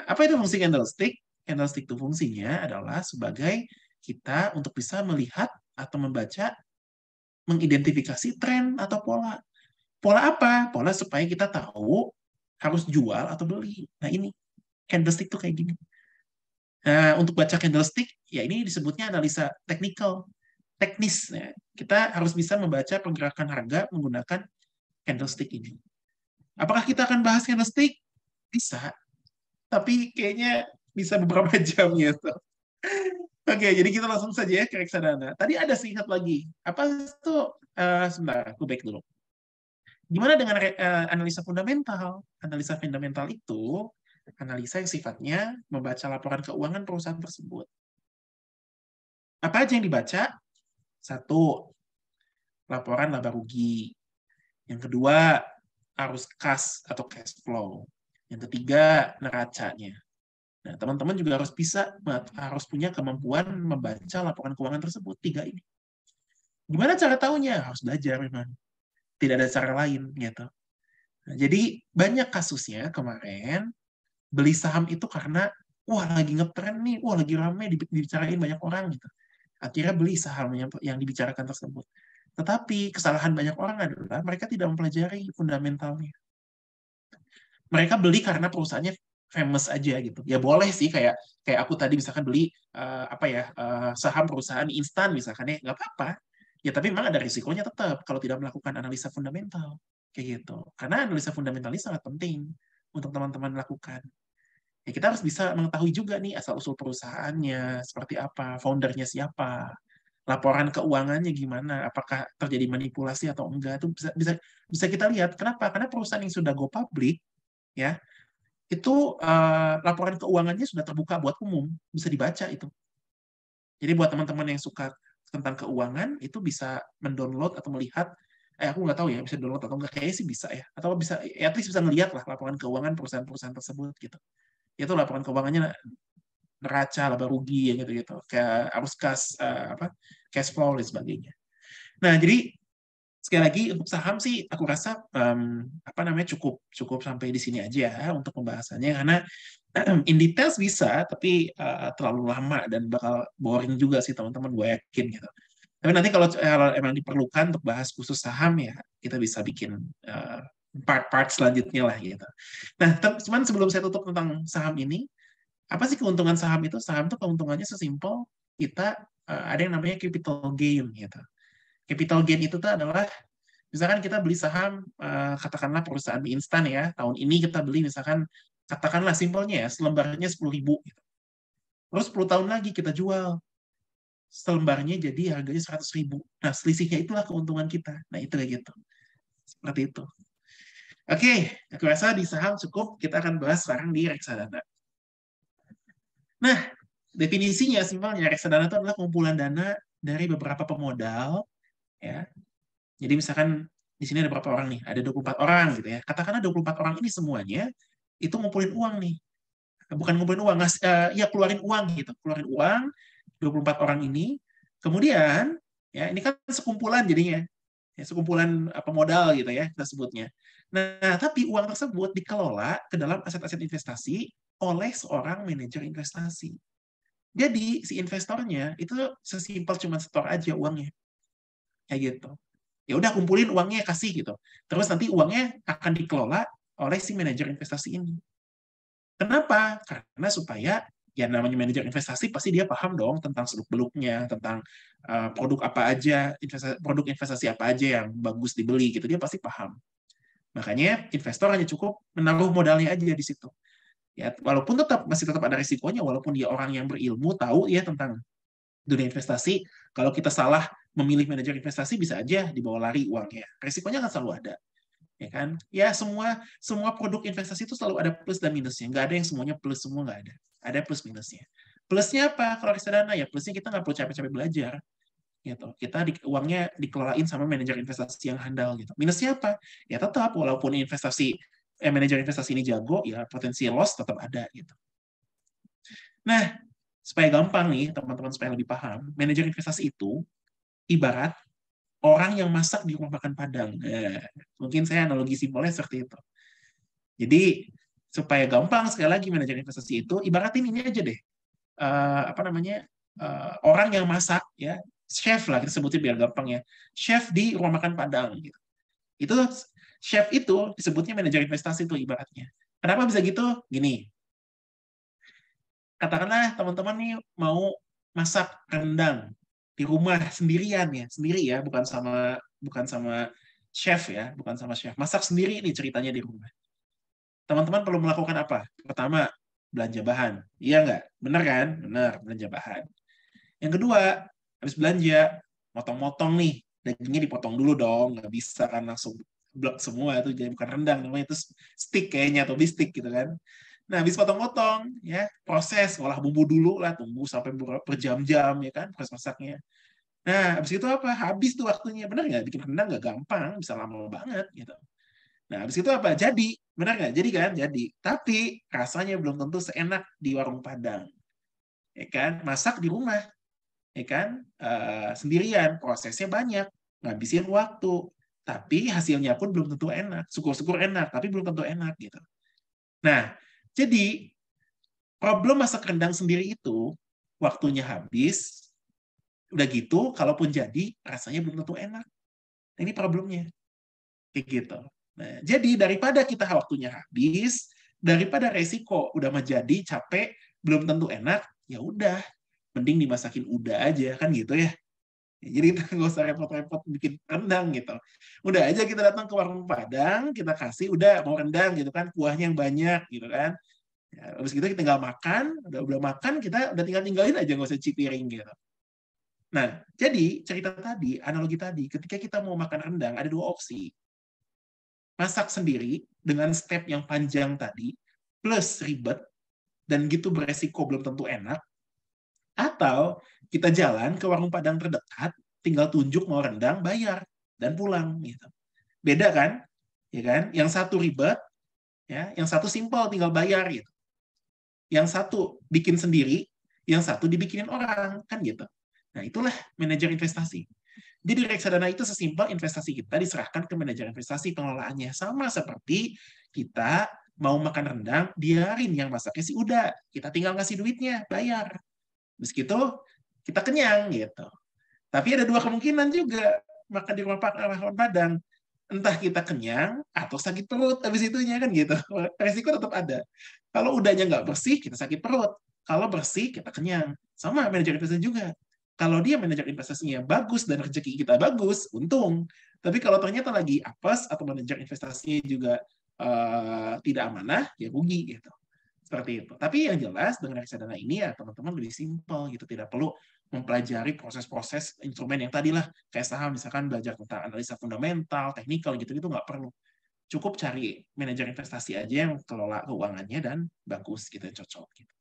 Apa itu fungsi candlestick? Candlestick itu fungsinya adalah sebagai kita untuk bisa melihat atau membaca, mengidentifikasi tren atau pola. Pola apa? Pola supaya kita tahu harus jual atau beli. Nah ini, candlestick itu kayak gini. Nah, untuk baca candlestick, ya ini disebutnya analisa teknikal, teknis. Ya. Kita harus bisa membaca pergerakan harga menggunakan candlestick ini. Apakah kita akan bahas candlestick? Bisa, tapi kayaknya bisa beberapa jam gitu. Oke, jadi kita langsung saja ya ke reksadana. Tadi ada singkat lagi. Apa itu? Sebentar, aku back dulu. Gimana dengan analisa fundamental? Analisa fundamental itu analisa yang sifatnya membaca laporan keuangan perusahaan tersebut. Apa aja yang dibaca? Satu, laporan laba rugi. Yang kedua, arus kas atau cash flow. Yang ketiga, neracanya. Nah, teman-teman juga harus punya kemampuan membaca laporan keuangan tersebut. Tiga ini. Gimana cara tahunya? Harus belajar memang. Tidak ada cara lain gitu. Nah, jadi banyak kasusnya kemarin beli saham itu karena wah lagi ngetren nih, wah lagi rame dibicarain banyak orang gitu. Akhirnya beli saham yang dibicarakan tersebut. Tetapi kesalahan banyak orang adalah mereka tidak mempelajari fundamentalnya. Mereka beli karena perusahaannya famous aja gitu. Ya boleh sih kayak aku tadi misalkan beli saham perusahaan instan misalkan ya nggak apa-apa. Ya tapi memang ada risikonya tetap kalau tidak melakukan analisa fundamental kayak gitu. Karena analisa fundamental ini sangat penting untuk teman-teman lakukan. Ya kita harus bisa mengetahui juga nih asal-usul perusahaannya, seperti apa, foundernya siapa, laporan keuangannya gimana, apakah terjadi manipulasi atau enggak, itu bisa kita lihat. Kenapa? Karena perusahaan yang sudah go public, ya, itu laporan keuangannya sudah terbuka buat umum, bisa dibaca itu. Jadi buat teman-teman yang suka tentang keuangan, itu bisa mendownload atau melihat, aku nggak tahu ya, bisa download atau enggak, kayaknya sih bisa ya, atau bisa, at least bisa ngelihat lah laporan keuangan perusahaan-perusahaan tersebut gitu. Itu laporan keuangannya neraca, laba rugi, ya gitu-gitu, kayak arus kas, cash flow dan sebagainya. Nah, jadi sekali lagi untuk saham sih aku rasa cukup sampai di sini aja untuk pembahasannya karena in details bisa tapi terlalu lama dan bakal boring juga sih teman-teman, gue yakin gitu. Tapi nanti kalau emang diperlukan untuk bahas khusus saham ya kita bisa bikin part-part selanjutnya lah gitu. Nah, cuman sebelum saya tutup tentang saham ini, apa sih keuntungan saham itu? Saham itu keuntungannya sesimpel kita ada yang namanya capital gain gitu. Capital gain itu adalah misalkan kita beli saham katakanlah perusahaan mie instan ya, tahun ini kita beli misalkan katakanlah simpelnya ya selembarnya 10.000 gitu. Terus 10 tahun lagi kita jual selembarnya jadi harganya 100.000. Nah, selisihnya itulah keuntungan kita. Nah, itu kayak gitu. Seperti itu. Oke, aku rasa di saham cukup. Kita akan bahas sekarang di reksadana. Nah, definisinya simpelnya reksadana itu adalah kumpulan dana dari beberapa pemodal, ya. Jadi misalkan di sini ada berapa orang nih? Ada 24 orang gitu ya. Katakanlah 24 orang ini semuanya itu ngumpulin uang nih. Bukan ngumpulin uang, ya keluarin uang gitu. Keluarin uang 24 orang ini. Kemudian ya ini kan sekumpulan jadinya. Ya, sekumpulan modal gitu ya kita sebutnya. Nah, tapi uang tersebut dikelola ke dalam aset-aset investasi oleh seorang manajer investasi. Jadi si investornya itu sesimpel cuma setor aja uangnya, kayak gitu. Ya udah kumpulin uangnya kasih gitu. Terus nanti uangnya akan dikelola oleh si manajer investasi ini. Kenapa? Karena supaya ya namanya manajer investasi pasti dia paham dong tentang seluk-beluknya, tentang produk apa aja, produk investasi apa aja yang bagus dibeli gitu, dia pasti paham. Makanya investor hanya cukup menaruh modalnya aja di situ. Ya, walaupun masih tetap ada risikonya, walaupun dia orang yang berilmu, tahu ya tentang dunia investasi, kalau kita salah memilih manajer investasi bisa aja dibawa lari uangnya. Risikonya akan selalu ada. Ya kan? Ya semua produk investasi itu selalu ada plus dan minusnya. Nggak ada yang semuanya plus semua, nggak ada. Ada plus minusnya. Plusnya apa? Kalau reksadana ya plusnya kita nggak perlu capek-capek belajar. Gitu. Kita uangnya dikelolain sama manajer investasi yang handal gitu. Minusnya apa? Ya tetap walaupun manajer investasi ini jago, ya potensi loss tetap ada gitu. Nah, supaya gampang nih teman-teman supaya lebih paham, manajer investasi itu ibarat orang yang masak di rumah makan Padang. Mungkin saya analogi simpelnya seperti itu. Jadi supaya gampang sekali lagi manajer investasi itu ibaratin ini aja deh. Orang yang masak ya, chef lah kita sebutnya biar gampang ya. Chef di rumah makan Padang gitu. Itu chef itu disebutnya manajer investasi itu ibaratnya. Kenapa bisa gitu? Gini. Katakanlah teman-teman nih mau masak rendang di rumah sendirian ya, sendiri ya, bukan sama chef ya, bukan sama chef. Masak sendiri nih ceritanya di rumah. Teman-teman perlu melakukan apa? Pertama, belanja bahan. Iya nggak? Bener kan? Bener, belanja bahan. Yang kedua, habis belanja, motong-motong nih. Dagingnya dipotong dulu dong. Nggak bisa kan langsung blok semua. Itu jadi bukan rendang. Namanya itu stick kayaknya, atau bistik gitu kan. Nah, habis potong-potong, ya proses, olah bumbu dulu lah. Tunggu sampai berjam-jam, ya kan, proses masaknya. Nah, habis itu apa? Habis tuh waktunya. Bener nggak? Bikin rendang nggak gampang. Bisa lama banget gitu. Nah, habis itu apa? Jadi. Benar nggak? Jadi kan? Jadi. Tapi rasanya belum tentu seenak di warung Padang. Ya kan? Masak di rumah. Ya kan? Sendirian. Prosesnya banyak. Ngabisin waktu. Tapi hasilnya pun belum tentu enak. Syukur-syukur enak, tapi belum tentu enak gitu. Nah, jadi problem masak rendang sendiri itu waktunya habis. Udah gitu, kalaupun jadi, rasanya belum tentu enak. Ini problemnya. Kayak gitu. Nah, jadi daripada kita waktunya habis, daripada resiko udah menjadi capek, belum tentu enak, ya udah, mending dimasakin udah aja kan gitu ya. Jadi kita nggak usah repot-repot bikin rendang gitu. Udah aja kita datang ke warung Padang, kita kasih udah mau rendang gitu kan, kuahnya yang banyak gitu kan. Ya, habis gitu kita tinggal makan, udah makan kita udah tinggalin aja nggak usah cuci piring gitu. Nah, jadi cerita tadi, analogi tadi, ketika kita mau makan rendang ada dua opsi. Masak sendiri dengan step yang panjang tadi, plus ribet, dan gitu beresiko belum tentu enak, atau kita jalan ke warung Padang terdekat, tinggal tunjuk mau rendang, bayar, dan pulang. Gitu. Beda kan? Ya kan? Yang satu ribet, ya, yang satu simpel, tinggal bayar. Gitu. Yang satu bikin sendiri, yang satu dibikinin orang. Kan gitu. Nah, itulah manajer investasi. Jadi reksadana itu sesimpel investasi kita diserahkan ke manajer investasi pengelolaannya. Sama seperti kita mau makan rendang, biarin yang masaknya sih udah. Kita tinggal ngasih duitnya, bayar. Meskitu kita kenyang gitu. Tapi ada dua kemungkinan juga makan di rumah makan Padang. Entah kita kenyang atau sakit perut habis itunya kan gitu. Resiko tetap ada. Kalau udahnya nggak bersih, kita sakit perut. Kalau bersih, kita kenyang. Sama manajer investasi juga. Kalau dia manajer investasinya bagus dan rezeki kita bagus, untung. Tapi kalau ternyata lagi apes atau manajer investasinya juga tidak amanah, ya rugi gitu. Seperti itu. Tapi yang jelas dengan reksadana ini ya teman-teman lebih simpel gitu, tidak perlu mempelajari proses-proses instrumen yang tadilah kayak saham misalkan belajar tentang analisa fundamental, teknikal gitu-gitu nggak perlu. Cukup cari manajer investasi aja yang kelola keuangannya dan bagus gitu, cocok gitu.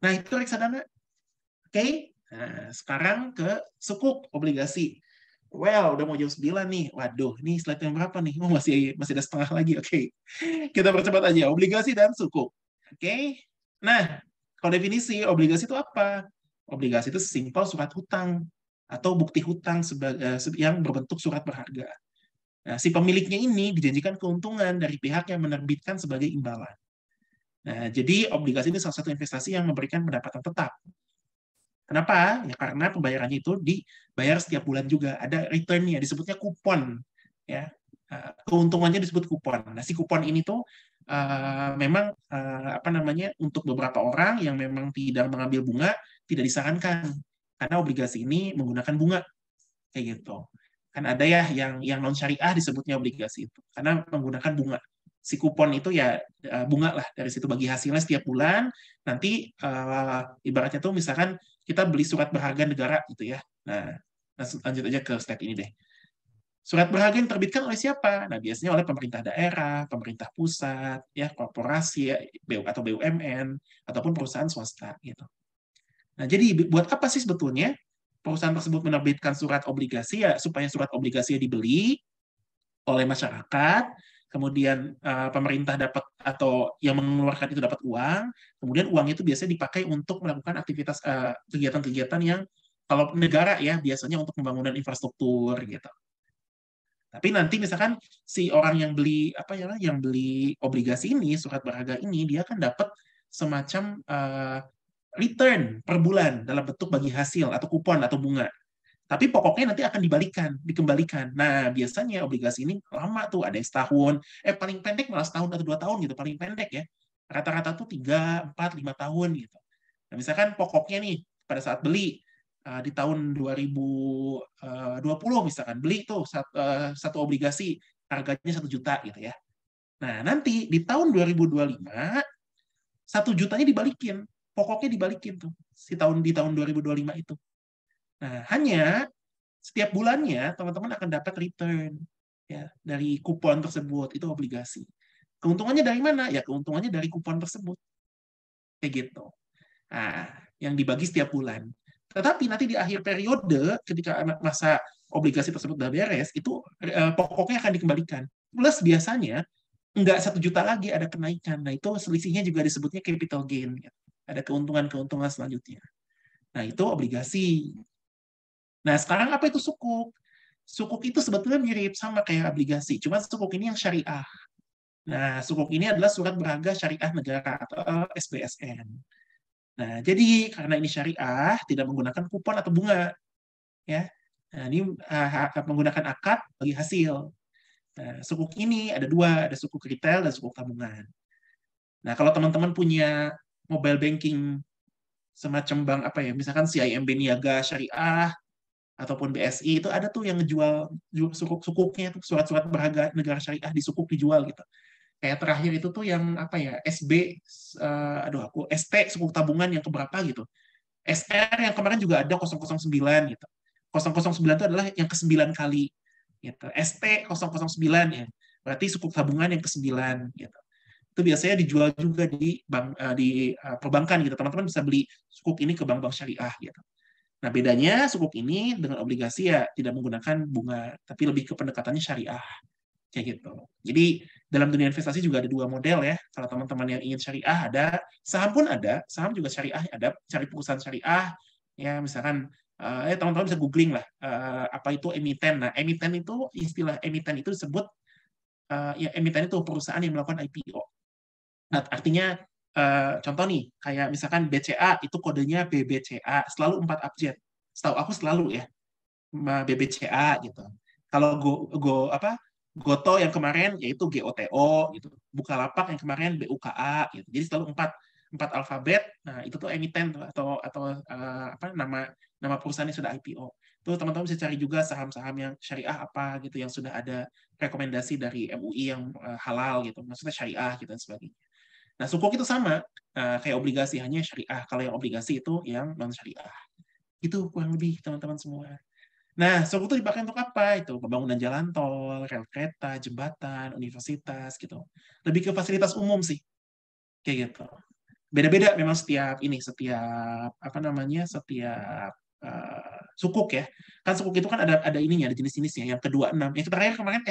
Nah, itu reksadana. Oke. Nah, sekarang ke sukuk obligasi. Well, udah mau jam 9 nih. Waduh, ini slide yang berapa nih? Oh, masih ada setengah lagi. Oke. Kita percepat aja. Obligasi dan sukuk. Oke. Nah, kalau definisi obligasi itu apa? Obligasi itu simpel surat hutang. atau bukti hutang yang berbentuk surat berharga. Nah, si pemiliknya ini dijanjikan keuntungan dari pihak yang menerbitkan sebagai imbalan. Nah, jadi obligasi ini salah satu investasi yang memberikan pendapatan tetap. Kenapa? Ya karena pembayarannya itu dibayar setiap bulan juga. Ada return-nya, disebutnya kupon. Ya, keuntungannya disebut kupon. Nah, si kupon ini tuh memang apa namanya, untuk beberapa orang yang memang tidak mengambil bunga tidak disarankan karena obligasi ini menggunakan bunga kayak gitu. Kan ada ya yang non syariah disebutnya obligasi itu karena menggunakan bunga. Si kupon itu ya bunga lah, dari situ bagi hasilnya setiap bulan. Nanti ibaratnya tuh misalkan kita beli surat berharga negara gitu ya. Nah, lanjut aja ke step ini deh. Surat berharga yang terbitkan oleh siapa? Nah, biasanya oleh pemerintah daerah, pemerintah pusat, ya korporasi ya, atau BUMN ataupun perusahaan swasta gitu. Nah, jadi buat apa sih sebetulnya perusahaan tersebut menerbitkan surat obligasi? Ya supaya surat obligasi dibeli oleh masyarakat, kemudian pemerintah dapat atau yang mengeluarkan itu dapat uang, kemudian uang itu biasanya dipakai untuk melakukan aktivitas kegiatan-kegiatan yang kalau negara ya biasanya untuk pembangunan infrastruktur gitu. Tapi nanti misalkan si orang yang beli apa ya, yang beli obligasi ini, surat berharga ini, dia kan dapat semacam return per bulan dalam bentuk bagi hasil atau kupon atau bunga. Tapi pokoknya nanti akan dikembalikan. Nah, biasanya obligasi ini lama tuh, ada yang setahun, paling pendek malah setahun atau 2 tahun gitu, paling pendek ya. Rata-rata tuh 3, 4, 5 tahun gitu. Nah, misalkan pokoknya nih pada saat beli di tahun 2020 misalkan beli tuh satu obligasi harganya 1 juta gitu ya. Nah, nanti di tahun 2025 1 jutanya dibalikin, pokoknya dibalikin tuh di tahun 2025 itu. Nah, hanya setiap bulannya teman-teman akan dapat return ya dari kupon tersebut, itu obligasi. Keuntungannya dari mana? Ya keuntungannya dari kupon tersebut. Kayak gitu. Nah, yang dibagi setiap bulan. Tetapi nanti di akhir periode ketika masa obligasi tersebut sudah beres, itu pokoknya akan dikembalikan. Plus biasanya nggak 1 juta lagi, ada kenaikan. Nah, itu selisihnya juga disebutnya capital gain. Ya. Ada keuntungan-keuntungan selanjutnya. Nah, itu obligasi. Nah, sekarang apa itu sukuk? Sukuk itu sebetulnya mirip sama kayak obligasi, cuma sukuk ini yang syariah. Nah, sukuk ini adalah surat berharga syariah negara atau SBSN. Nah, jadi karena ini syariah, tidak menggunakan kupon atau bunga, ya. Nah, ini menggunakan akad bagi hasil. Nah, sukuk ini ada 2, ada sukuk retail dan sukuk tabungan. Nah, kalau teman-teman punya mobile banking semacam bank apa ya, misalkan CIMB Niaga Syariah ataupun BSI, itu ada tuh yang ngejual sukuknya, surat-surat berharga negara syariah di sukuk dijual gitu. Kayak terakhir itu tuh yang apa ya, SB, ST sukuk tabungan yang keberapa gitu. SR yang kemarin juga ada 009 gitu. 009 itu adalah yang ke-9 kali gitu. ST 009 ya. Berarti sukuk tabungan yang ke-9 gitu. Itu biasanya dijual juga di bank di perbankan gitu. Teman-teman bisa beli sukuk ini ke bank-bank syariah gitu. Nah, bedanya sukuk ini dengan obligasi ya tidak menggunakan bunga, tapi lebih ke pendekatannya syariah. Kayak gitu. Jadi, dalam dunia investasi juga ada 2 model ya. Kalau teman-teman yang ingin syariah ada, saham pun ada, saham juga syariah ada, cari perusahaan syariah, ya misalkan, teman-teman bisa googling lah, apa itu emiten. Nah, emiten itu, istilah emiten itu disebut, ya emiten itu perusahaan yang melakukan IPO. Nah, artinya contoh nih, kayak misalkan BCA itu kodenya BBCA, selalu 4 abjad. Setahu aku selalu ya, BBCA gitu. Kalau Goto yang kemarin yaitu GOTO gitu. Bukalapak yang kemarin BUKA gitu. Jadi selalu 4 alfabet. Nah, itu tuh emiten atau apa nama perusahaan yang sudah IPO. Tuh teman-teman bisa cari juga saham-saham yang syariah apa gitu yang sudah ada rekomendasi dari MUI yang halal gitu. Maksudnya syariah gitu dan sebagainya. Nah, sukuk itu sama, kayak obligasi, hanya syariah. Kalau yang obligasi itu yang non-syariah. Itu kurang lebih teman-teman semua. Nah, sukuk itu dipakai untuk apa? Itu pembangunan jalan tol, rel kereta, jembatan, universitas, gitu. Lebih ke fasilitas umum sih. Kayak gitu. Beda-beda memang setiap apa namanya, setiap sukuk ya. Kan sukuk itu kan ada ininya, ada jenis-jenisnya. Yang ke-26. Yang terakhir kemarin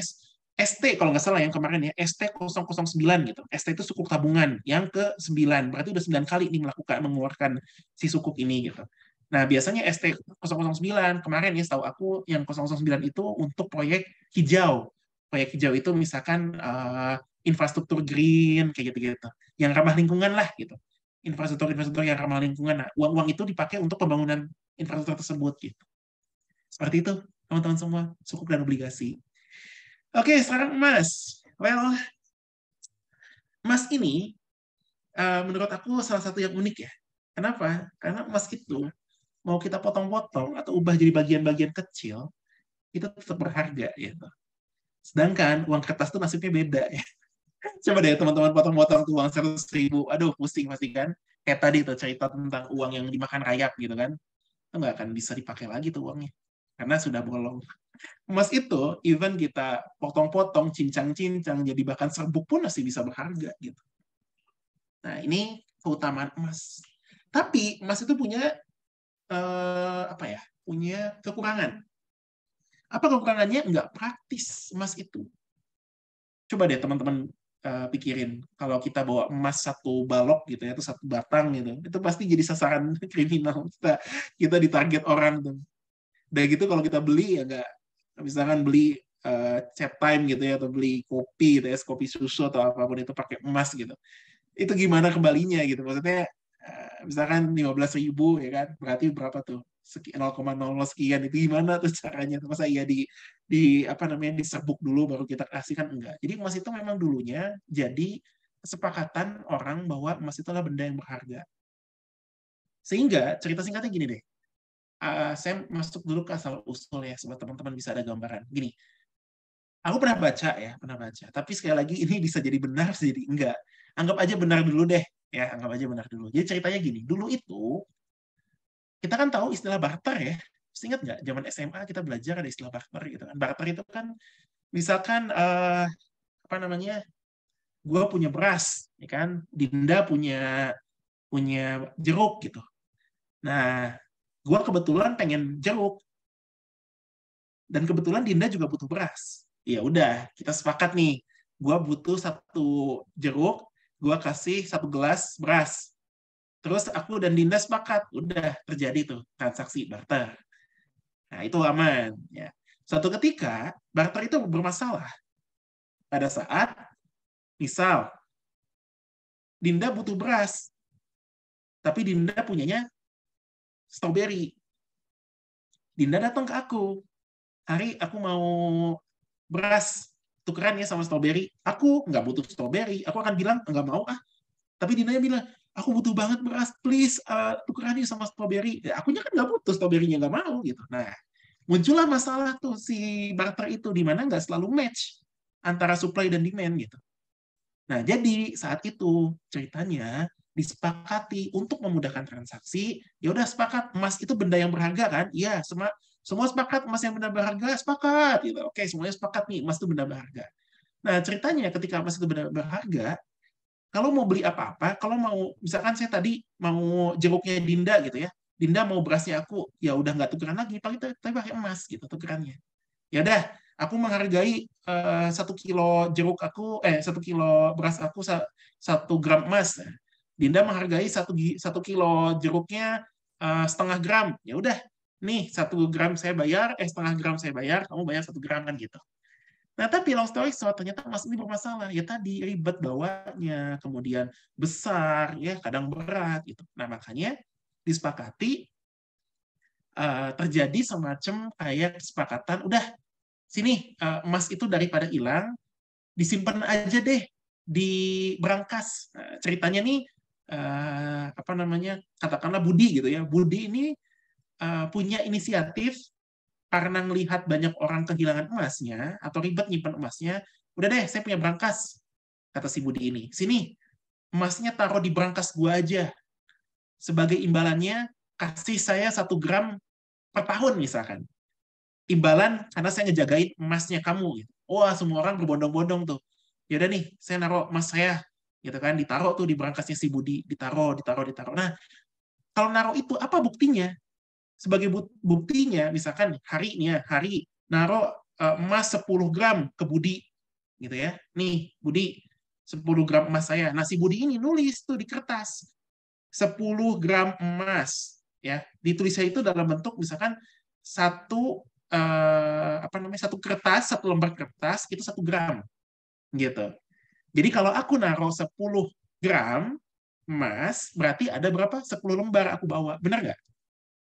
ST kalau nggak salah yang kemarin ya, ST009 gitu. ST itu sukuk tabungan yang ke-9. Berarti udah 9 kali ini mengeluarkan si sukuk ini gitu. Nah, biasanya ST009 kemarin ya, setahu aku yang 009 itu untuk proyek hijau. Proyek hijau itu misalkan infrastruktur green kayak gitu-gitu. Yang ramah lingkungan lah gitu. Infrastruktur yang ramah lingkungan. Nah, uang-uang itu dipakai untuk pembangunan infrastruktur tersebut gitu. Seperti itu, teman-teman semua, sukuk dan obligasi. Oke, sekarang emas. Well, emas ini menurut aku salah satu yang unik ya. Kenapa? Karena emas itu mau kita potong-potong atau ubah jadi bagian-bagian kecil, itu tetap berharga gitu. Sedangkan uang kertas itu nasibnya beda ya. Coba deh teman-teman potong-potong tuh uang 100.000, aduh pusing pasti kan. Kayak tadi tuh cerita tentang uang yang dimakan rayap gitu kan. Itu nggak akan bisa dipakai lagi tuh uangnya. Karena sudah bolong. Emas itu, even kita potong-potong, cincang-cincang, jadi bahkan serbuk pun masih bisa berharga gitu. Nah, ini keutamaan emas. Tapi emas itu punya punya kekurangan. Apa kekurangannya? Nggak praktis emas itu. Coba deh teman-teman pikirin, kalau kita bawa emas satu balok gitu ya, atau satu batang gitu, itu pasti jadi sasaran kriminal. Kita ditarget orang tuh. Dan gitu kalau kita beli ya nggak, misalkan beli chat time gitu ya, atau beli kopi gitu ya, kopi susu atau apapun itu pakai emas gitu. Itu gimana kembalinya gitu, maksudnya misalkan 15.000 ya kan, berarti berapa tuh 0,00 sekian, itu gimana tuh caranya, masa iya diserbuk dulu baru kita kasih, kan enggak. Jadi emas itu memang dulunya jadi kesepakatan orang bahwa emas itu adalah benda yang berharga. Sehingga cerita singkatnya gini deh, saya masuk dulu ke asal usul ya, supaya teman-teman bisa ada gambaran. Gini, aku pernah baca, tapi sekali lagi ini bisa jadi benar, bisa jadi enggak. Anggap aja benar dulu deh, ya, anggap aja benar dulu. Jadi ceritanya gini, dulu itu kita kan tahu istilah barter ya. Masih ingat nggak? Zaman SMA kita belajar ada istilah barter gitu kan. Barter itu kan, misalkan apa namanya, gue punya beras, ya kan? Dinda punya punya jeruk gitu. Nah, gue kebetulan pengen jeruk, dan kebetulan Dinda juga butuh beras. Ya udah, kita sepakat nih. Gue butuh satu jeruk, gue kasih satu gelas beras. Terus aku dan Dinda sepakat, udah terjadi tuh transaksi barter. Nah, itu aman. Ya. Suatu ketika, barter itu bermasalah. Pada saat, misal, Dinda butuh beras, tapi Dinda punyanya strawberry. Dinda datang ke aku, Hari, aku mau beras, tukeran ya sama strawberry. Aku nggak butuh strawberry, aku akan bilang, nggak mau ah. Tapi Dinda bilang, aku butuh banget beras, please tukeran ya sama strawberry. Ya, akunya kan nggak butuh strawberry-nya, nggak mau gitu. Nah, muncullah masalah tuh si barter itu, di mana nggak selalu match antara supply dan demand gitu. Nah, jadi saat itu ceritanya disepakati untuk memudahkan transaksi, ya udah sepakat emas itu benda yang berharga kan? Iya, semua sepakat emas yang benda berharga, sepakat gitu. Oke, semuanya sepakat nih emas itu benda berharga. Nah, ceritanya ketika emas itu benda berharga, kalau mau beli apa-apa, kalau mau misalkan saya tadi mau jeruknya Dinda gitu ya. Dinda mau berasnya aku, ya udah nggak tukeran lagi, tapi pakai emas gitu tukerannya. Ya udah, aku menghargai 1 kilo jeruk aku, 1 kilo beras aku 1 gram emas. Dinda menghargai 1 kilo jeruknya 0,5 gram. Ya udah, nih 1 gram saya bayar, 0,5 gram saya bayar, kamu bayar 1 gram kan gitu. Nah, tapi long story short, ternyata emas ini bermasalah. Ya tadi, ribet bawanya, kemudian besar, ya kadang berat gitu. Nah, makanya disepakati terjadi semacam kayak kesepakatan, udah sini emas itu daripada hilang, disimpan aja deh di berangkas. Nah, ceritanya nih apa namanya, katakanlah Budi gitu ya. Budi ini punya inisiatif karena ngelihat banyak orang kehilangan emasnya atau ribet nyimpan emasnya. Udah deh, saya punya berangkas, kata si Budi ini. Sini, emasnya taruh di berangkas gua aja. Sebagai imbalannya, kasih saya 1 gram per tahun misalkan. Imbalan karena saya ngejagain emasnya kamu. Gitu. Wah, semua orang berbondong-bondong tuh. Ya udah nih, saya naruh emas saya, gitu kan, ditaruh tuh di berangkasnya si Budi, ditaruh. Nah, kalau naruh itu apa buktinya? Sebagai buktinya, misalkan hari ini ya, hari naruh emas 10 gram ke Budi, gitu ya. Nih, Budi, 10 gram emas saya. Nah, si Budi ini nulis tuh di kertas, 10 gram emas ya. Ditulisnya itu dalam bentuk misalkan satu satu kertas, satu lembar kertas itu 1 gram gitu. Jadi kalau aku naruh 10 gram emas, berarti ada berapa? 10 lembar aku bawa. Benar nggak?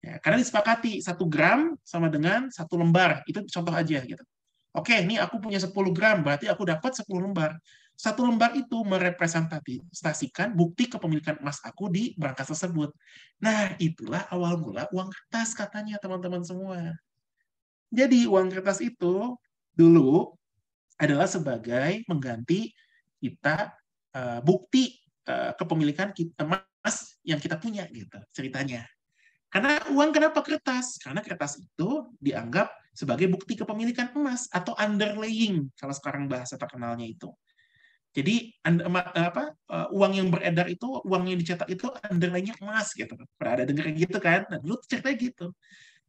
Ya, karena disepakati 1 gram sama dengan 1 lembar. Itu contoh aja gitu. Oke, ini aku punya 10 gram, berarti aku dapat 10 lembar. 1 lembar itu merepresentasikan bukti kepemilikan emas aku di berangkas tersebut. Nah, itulah awal mula uang kertas katanya teman-teman semua. Jadi uang kertas itu dulu adalah sebagai mengganti kita bukti kepemilikan emas yang kita punya gitu ceritanya. Karena uang kenapa kertas? Karena kertas itu dianggap sebagai bukti kepemilikan emas atau underlaying kalau sekarang bahasa terkenalnya itu. Jadi uang yang beredar itu, uang yang dicetak itu underlaying emas gitu. Pernah ada dengar gitu kan? Nah, dulu ceritanya gitu.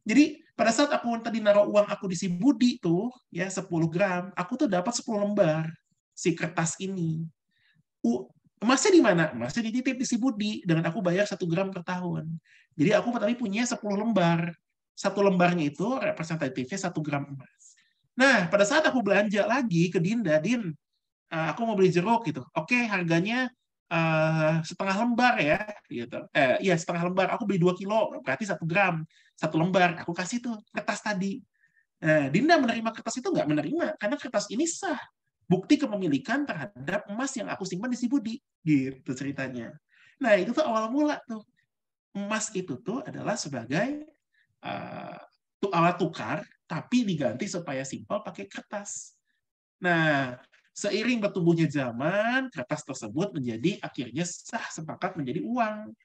Jadi pada saat aku tadi naruh uang aku di si Budi tuh, ya 10 gram, aku tuh dapat 10 lembar si kertas ini. Emasnya di mana? Emasnya dititip di si Budi dengan aku bayar 1 gram per tahun. Jadi aku tadi punya 10 lembar. 1 lembarnya itu representatifnya 1 gram emas. Nah, pada saat aku belanja lagi ke Dinda, Din, aku mau beli jeruk gitu. Oke, harganya setengah lembar ya gitu. Iya, setengah lembar. Aku beli 2 kilo, berarti 1 gram. 1 lembar. Aku kasih tuh kertas tadi. Dinda menerima kertas itu nggak menerima karena kertas ini sah. Bukti kepemilikan terhadap emas yang aku simpan di si Budi. Gitu ceritanya. Nah, itu tuh awal mula tuh. Emas itu tuh adalah sebagai alat tukar, tapi diganti supaya simpel pakai kertas. Nah, seiring bertumbuhnya zaman, kertas tersebut menjadi akhirnya sah sepakat menjadi uang.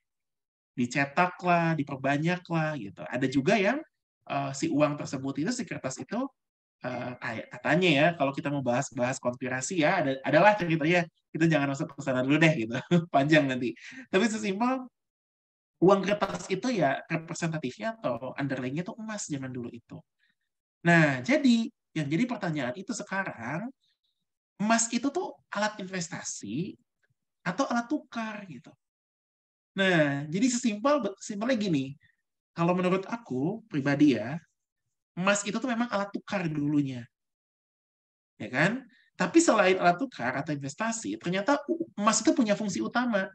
Dicetaklah, diperbanyaklah gitu. Ada juga yang si uang tersebut itu, si kertas itu kayak katanya ya, kalau kita mau bahas konspirasi ya, adalah ceritanya, kita jangan masuk ke sana dulu deh gitu, panjang nanti. Tapi sesimpel uang kertas itu ya representatifnya atau underlying-nya itu emas zaman dulu itu. Nah, jadi yang jadi pertanyaan itu sekarang, emas itu tuh alat investasi atau alat tukar gitu. Nah, jadi simpelnya gini, kalau menurut aku pribadi ya, emas itu tuh memang alat tukar dulunya, ya kan? Tapi selain alat tukar atau investasi, ternyata emas itu punya fungsi utama.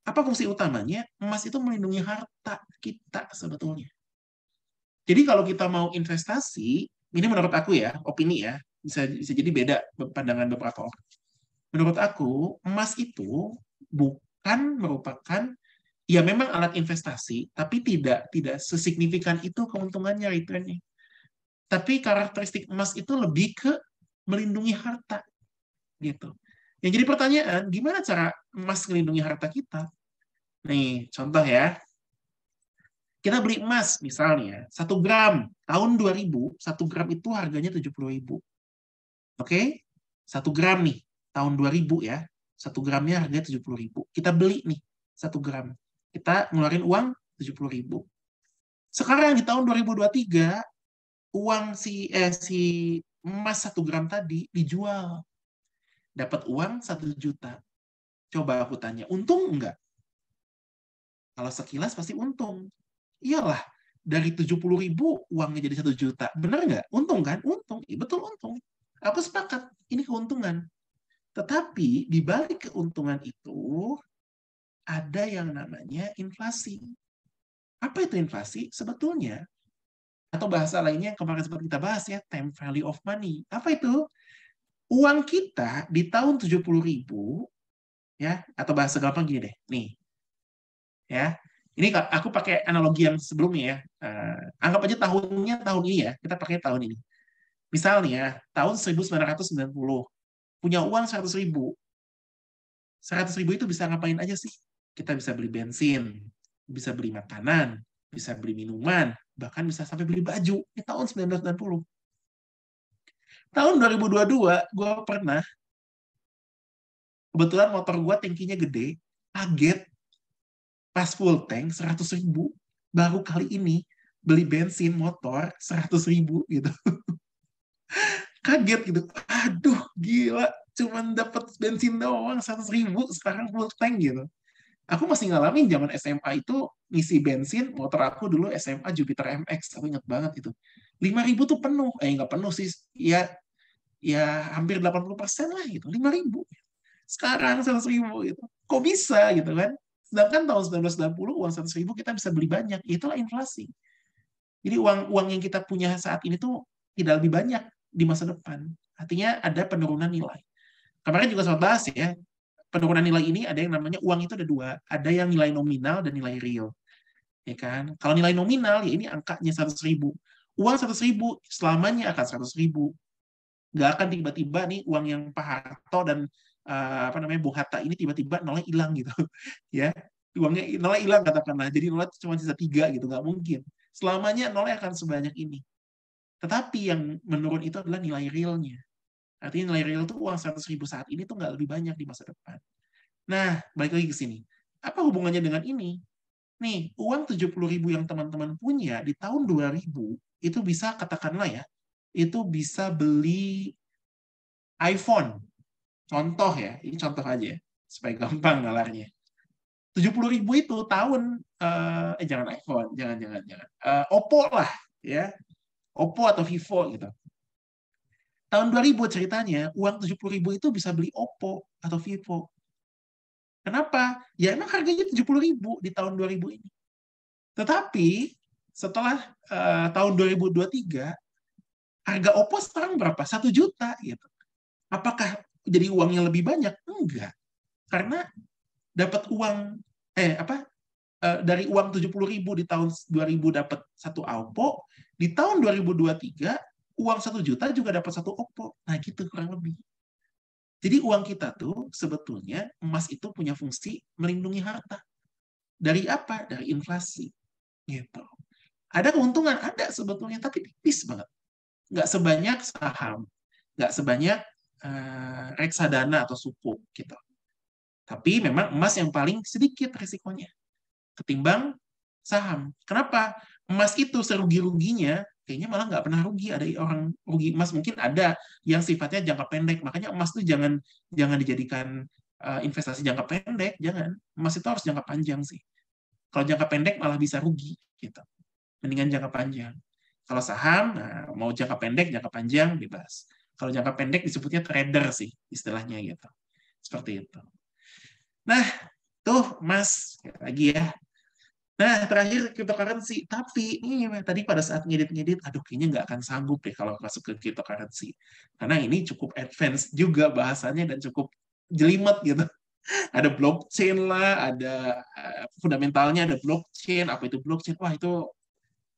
Apa fungsi utamanya? Emas itu melindungi harta kita sebetulnya. Jadi kalau kita mau investasi, ini menurut aku ya, opini ya, bisa jadi beda pandangan beberapa orang. Menurut aku, emas itu bukan merupakan, ya memang alat investasi, tapi tidak sesignifikan itu keuntungannya, returnnya. Tapi karakteristik emas itu lebih ke melindungi harta, gitu. Yang jadi pertanyaan, gimana cara emas melindungi harta kita? Nih, contoh ya. Kita beli emas misalnya 1 gram tahun 2000, 1 gram itu harganya 70.000. Oke? 1 gram nih tahun 2000 ya. 1 gramnya harganya 70.000. Kita beli nih 1 gram. Kita ngeluarin uang 70.000. Sekarang di tahun 2023 uang si emas 1 gram tadi dijual. Dapat uang 1 juta. Coba aku tanya, untung enggak? Kalau sekilas pasti untung. Iyalah, dari 70.000 uangnya jadi 1 juta. Benar nggak? Untung kan? Untung. Ya, betul untung. Aku sepakat. Ini keuntungan. Tetapi di balik keuntungan itu ada yang namanya inflasi. Apa itu inflasi? Sebetulnya, atau bahasa lainnya yang kemarin sempat kita bahas ya, time value of money. Apa itu? Uang kita di tahun 70.000, ya, atau bahasa gampang gini deh. Nih, ya, ini aku pakai analogi yang sebelumnya ya. Anggap aja tahun ini ya. Kita pakai tahun ini. Misalnya, tahun 1990, punya uang 100.000. 100.000 itu bisa ngapain aja sih? Kita bisa beli bensin, bisa beli makanan, bisa beli minuman, bahkan bisa sampai beli baju. Ini tahun 1990. Tahun 2022, gue pernah, kebetulan motor gue tankinya gede, kaget, pas full tank 100.000, baru kali ini beli bensin motor 100.000 gitu. Kaget gitu, aduh gila, cuman dapat bensin doang 100.000, sekarang full tank gitu. Aku masih ngalamin zaman SMA itu ngisi bensin, motor aku dulu SMA Jupiter MX, aku ingat banget itu. 5.000 tuh penuh, nggak penuh sih, ya ya hampir 80% lah gitu, 5.000. Sekarang 100.000 gitu. Kok bisa gitu kan? Sedangkan tahun 1990 uang 100.000 kita bisa beli banyak, itulah inflasi. Jadi uang yang kita punya saat ini tuh tidak lebih banyak di masa depan. Artinya ada penurunan nilai. Kemarin juga sempat bahas ya, penurunan nilai ini ada yang namanya uang itu ada dua, ada yang nilai nominal dan nilai real, ya kan? Kalau nilai nominal ya ini angkanya 100.000, uang 100.000 selamanya akan 100.000, nggak akan tiba-tiba nih uang yang Pak Harto dan apa namanya Bung Hatta ini tiba-tiba nolnya hilang gitu, ya uangnya nolnya hilang katakanlah, jadi nolnya cuma sisa 3 gitu, nggak mungkin. Selamanya nolnya akan sebanyak ini. Tetapi yang menurun itu adalah nilai realnya. Artinya nilai real itu uang 100.000 saat ini tuh nggak lebih banyak di masa depan. Nah, balik lagi ke sini. Apa hubungannya dengan ini? Nih, uang 70.000 yang teman-teman punya di tahun 2000, itu bisa, katakanlah ya, itu bisa beli iPhone. Contoh ya, ini contoh aja, supaya gampang nalarnya. 70.000 itu tahun, jangan iPhone, jangan. Oppo lah, ya. Oppo atau Vivo gitu. Tahun 2000 ceritanya, uang 70.000 itu bisa beli Oppo atau Vivo. Kenapa? Ya emang harganya 70.000 di tahun 2000 ini. Tetapi setelah tahun 2023, harga Oppo sekarang berapa? 1 juta gitu. Apakah jadi uangnya lebih banyak? Enggak. Karena dapat uang dari uang 70.000 di tahun 2000 dapat satu Oppo, di tahun 2023 uang 1 juta juga dapat satu Oppo. Nah gitu kurang lebih. Jadi uang kita tuh sebetulnya emas itu punya fungsi melindungi harta. Dari apa? Dari inflasi. Gitu. Ada keuntungan? Ada sebetulnya, tapi tipis banget. Nggak sebanyak saham. Nggak sebanyak reksadana atau sukuk. Gitu. Tapi memang emas yang paling sedikit risikonya ketimbang saham. Kenapa? Emas itu serugi-ruginya, kayaknya malah nggak pernah rugi. Ada orang rugi emas mungkin ada yang sifatnya jangka pendek. Makanya emas itu jangan dijadikan investasi jangka pendek, jangan. Emas itu harus jangka panjang sih. Kalau jangka pendek malah bisa rugi, gitu. Mendingan jangka panjang. Kalau saham, nah, mau jangka pendek, jangka panjang, bebas. Kalau jangka pendek disebutnya trader sih, istilahnya gitu. Seperti itu. Nah, tuh Mas, lagi ya. Nah, terakhir cryptocurrency. Tapi ini tadi pada saat ngedit-ngedit, aduh kayaknya nggak akan sanggup deh kalau masuk ke cryptocurrency. Karena ini cukup advance juga bahasanya dan cukup jelimet gitu. Ada blockchain lah, ada fundamentalnya ada blockchain, apa itu blockchain. Wah, itu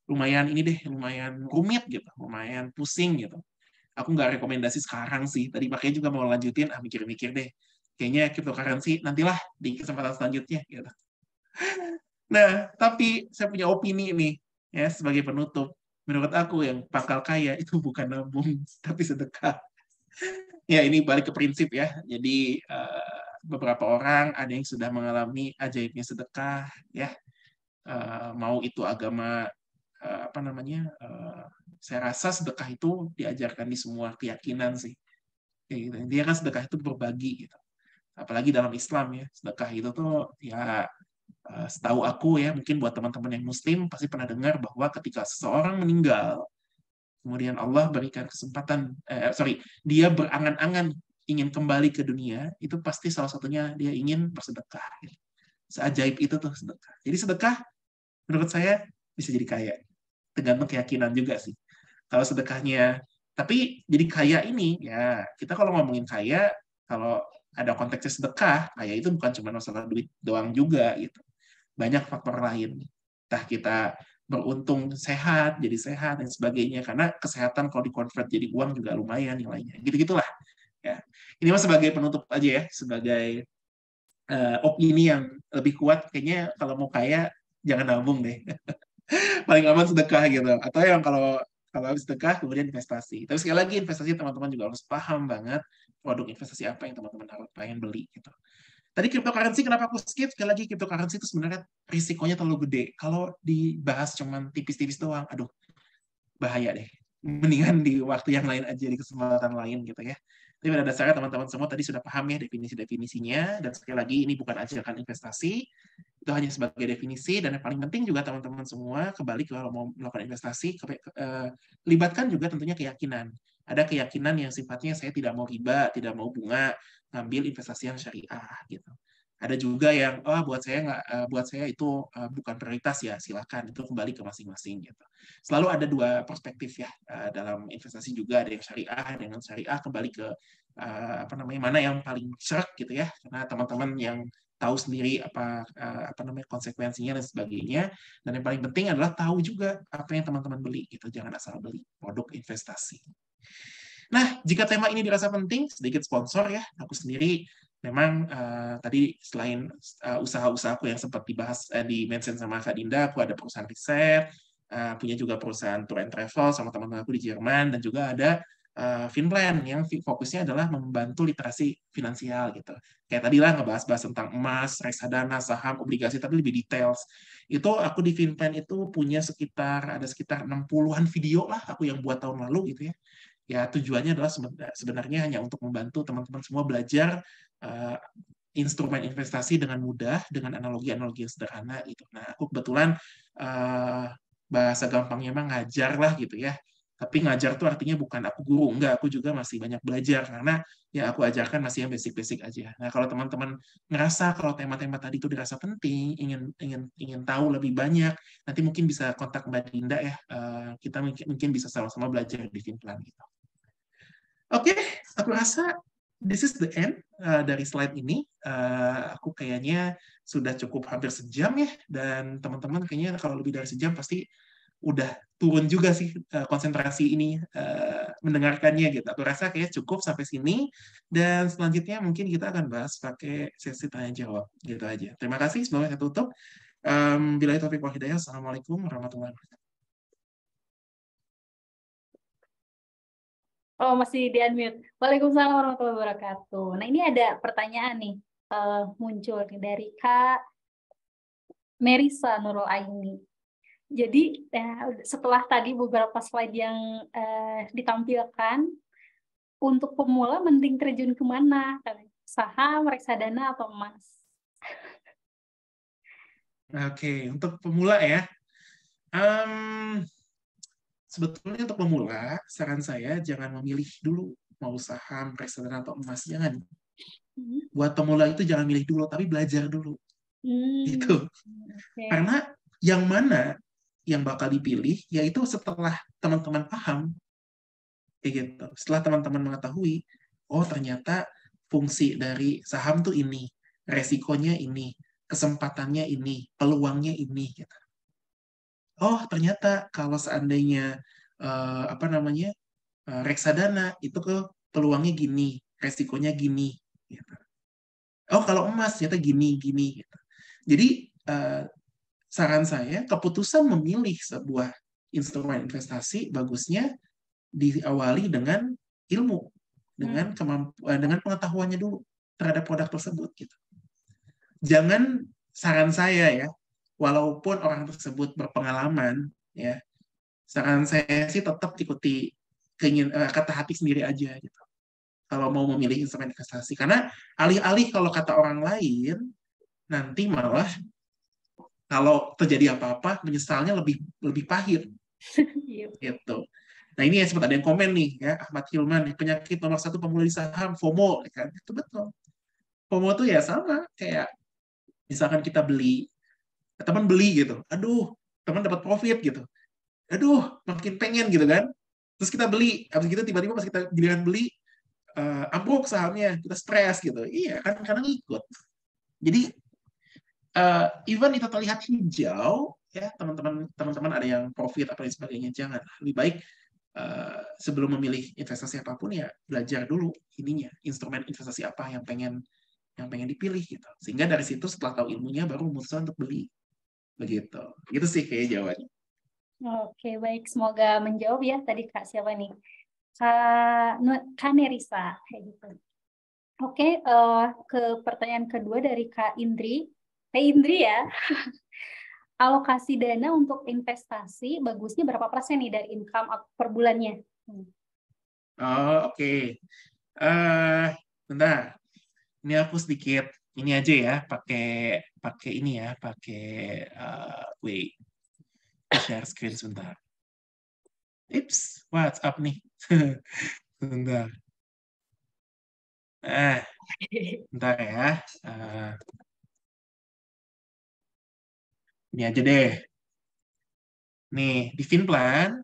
lumayan ini deh, lumayan rumit gitu, lumayan pusing gitu. Aku nggak rekomendasi sekarang sih. Tadi makanya juga mau lanjutin, mikir-mikir deh. Kayaknya cryptocurrency nantilah di kesempatan selanjutnya gitu. Nah, tapi saya punya opini nih, ya sebagai penutup. Menurut aku yang pangkal kaya itu bukan nabung, tapi sedekah. Ya ini balik ke prinsip ya. Jadi beberapa orang ada yang sudah mengalami ajaibnya sedekah, ya. Mau itu agama apa namanya? Saya rasa sedekah itu diajarkan di semua keyakinan sih. Kayak gitu. Dia kan sedekah itu berbagi gitu. Apalagi dalam Islam ya, sedekah itu tuh ya setahu aku ya, mungkin buat teman-teman yang muslim pasti pernah dengar bahwa ketika seseorang meninggal, kemudian Allah berikan kesempatan, dia berangan-angan ingin kembali ke dunia, itu pasti salah satunya dia ingin bersedekah. Seajaib itu tuh sedekah. Jadi sedekah menurut saya bisa jadi kaya. Tergantung keyakinan juga sih. Kalau sedekahnya, tapi jadi kaya ini, ya kita kalau ngomongin kaya, kalau ada konteksnya sedekah, kaya itu bukan cuma masalah duit doang juga gitu. Banyak faktor lain. Entah kita beruntung sehat, jadi sehat dan sebagainya. Karena kesehatan kalau dikonvert jadi uang juga lumayan nilainya. Gitu-gitulah. Ya. Ini mah sebagai penutup aja ya, sebagai opini yang lebih kuat. Kayaknya kalau mau kaya jangan nabung deh. Paling aman sedekah gitu. Atau yang kalau sedekah kemudian investasi. Tapi sekali lagi investasi teman-teman juga harus paham banget produk investasi apa yang teman-teman harus pengen beli gitu. Tadi cryptocurrency kenapa aku skip? Sekali lagi cryptocurrency itu sebenarnya risikonya terlalu gede. Kalau dibahas cuman tipis-tipis doang, aduh bahaya deh. Mendingan di waktu yang lain aja, di kesempatan lain gitu ya. Tapi pada dasarnya teman-teman semua tadi sudah paham ya definisi-definisinya, dan sekali lagi ini bukan ajakan investasi, itu hanya sebagai definisi, dan yang paling penting juga teman-teman semua kembali kalau mau melakukan investasi, libatkan juga tentunya keyakinan. Ada keyakinan yang sifatnya saya tidak mau riba, tidak mau bunga, ngambil investasi yang syariah gitu. Ada juga yang buat saya itu bukan prioritas ya, silakan itu kembali ke masing-masing gitu. Selalu ada dua perspektif ya dalam investasi juga, ada yang syariah dengan syariah, kembali ke mana yang paling serak gitu ya, karena teman-teman yang tahu sendiri apa namanya konsekuensinya dan sebagainya, dan yang paling penting adalah tahu juga apa yang teman-teman beli gitu, jangan asal beli produk investasi. Nah, jika tema ini dirasa penting, sedikit sponsor ya. Aku sendiri memang tadi selain usaha-usahaku yang sempat dibahas di mention sama Kak Dinda, aku ada perusahaan riset, punya juga perusahaan tour and travel sama teman-teman aku di Jerman, dan juga ada Finplan yang fokusnya adalah membantu literasi finansial gitu. Kayak tadi lah ngebahas-bahas tentang emas, reksadana, saham, obligasi, tapi lebih details. Itu aku di Finplan itu punya sekitar 60-an video lah aku yang buat tahun lalu gitu ya. Ya tujuannya adalah sebenarnya hanya untuk membantu teman-teman semua belajar instrumen investasi dengan mudah, dengan analogi-analogi yang sederhana gitu. Nah, aku kebetulan bahasa gampangnya emang ngajar lah gitu ya. Tapi ngajar tuh artinya bukan aku guru, enggak, aku juga masih banyak belajar karena ya aku ajarkan masih yang basic-basic aja. Nah, kalau teman-teman ngerasa kalau tema-tema tadi itu dirasa penting, ingin tahu lebih banyak, nanti mungkin bisa kontak Mbak Dinda ya. Kita mungkin bisa sama-sama belajar di Finplan gitu. Oke, aku rasa this is the end dari slide ini. Aku kayaknya sudah cukup hampir sejam ya, dan teman-teman kayaknya kalau lebih dari sejam pasti udah turun juga sih konsentrasi ini mendengarkannya gitu. Aku rasa kayaknya cukup sampai sini, dan selanjutnya mungkin kita akan bahas pakai sesi tanya jawab gitu aja. Terima kasih, semoga saya tutup. Billahi taufiq wal hidayah. Assalamualaikum warahmatullahi wabarakatuh. Oh, masih di unmute. Waalaikumsalam warahmatullahi wabarakatuh. Nah, ini ada pertanyaan nih muncul dari Kak Merisa Nurul Aini. Jadi, setelah tadi beberapa slide yang ditampilkan, untuk pemula mending terjun kemana? Saham, reksadana, atau emas? Oke, untuk pemula ya. Sebetulnya untuk pemula, saran saya jangan memilih dulu mau saham, reksadana, atau emas. Jangan. Buat pemula itu jangan milih dulu, tapi belajar dulu. Gitu. Okay. Karena yang mana yang bakal dipilih, yaitu setelah teman-teman paham. Kayak gitu. Setelah teman-teman mengetahui, oh ternyata fungsi dari saham tuh ini, resikonya ini, kesempatannya ini, peluangnya ini. Gitu. Oh ternyata kalau seandainya reksadana itu ke peluangnya gini, resikonya gini. Gitu. Oh kalau emas ternyata gini gini. Gitu. Jadi saran saya keputusan memilih sebuah instrumen investasi bagusnya diawali dengan ilmu, dengan dengan pengetahuannya dulu terhadap produk tersebut. Gitu. Jangan, saran saya ya, walaupun orang tersebut berpengalaman ya, saran saya sih tetap ikuti kata hati sendiri aja gitu. Kalau mau memilih instrumen investasi, karena alih-alih kalau kata orang lain, nanti malah kalau terjadi apa-apa menyesalnya lebih pahit gitu. Nah ini ya sempat ada yang komen nih ya, Ahmad Hilman, penyakit nomor 1 pemula di saham, FOMO, kan? Itu betul. FOMO tuh ya sama kayak misalkan kita beli, teman beli gitu, aduh teman dapat profit gitu, aduh makin pengen gitu kan, terus kita beli, habis gitu tiba-tiba pas kita giliran beli ambruk sahamnya, kita stres gitu, iya kan kadang ikut. Jadi even itu terlihat hijau ya teman-teman ada yang profit apa dan sebagainya, jangan, lebih baik sebelum memilih investasi apapun ya belajar dulu ininya, instrumen investasi apa yang pengen dipilih gitu, sehingga dari situ setelah tahu ilmunya baru memutuskan untuk beli begitu. Gitu sih kayak jawabannya. Oke, baik, semoga menjawab ya tadi Kak siapa nih, Kak Nerisa kayak gitu. Oke, ke pertanyaan kedua dari Kak Indri. Kak Indri ya, alokasi dana untuk investasi bagusnya berapa persen nih dari income per bulannya? Oh, oke. Eh, bentar. Ini aku sedikit ini aja ya, pakai pakai ini ya, pakai wait, aku share screen sebentar. Ips, what's up nih? Bentar. Bentar ya. Eh, ini aja deh. Nih, di Finplan,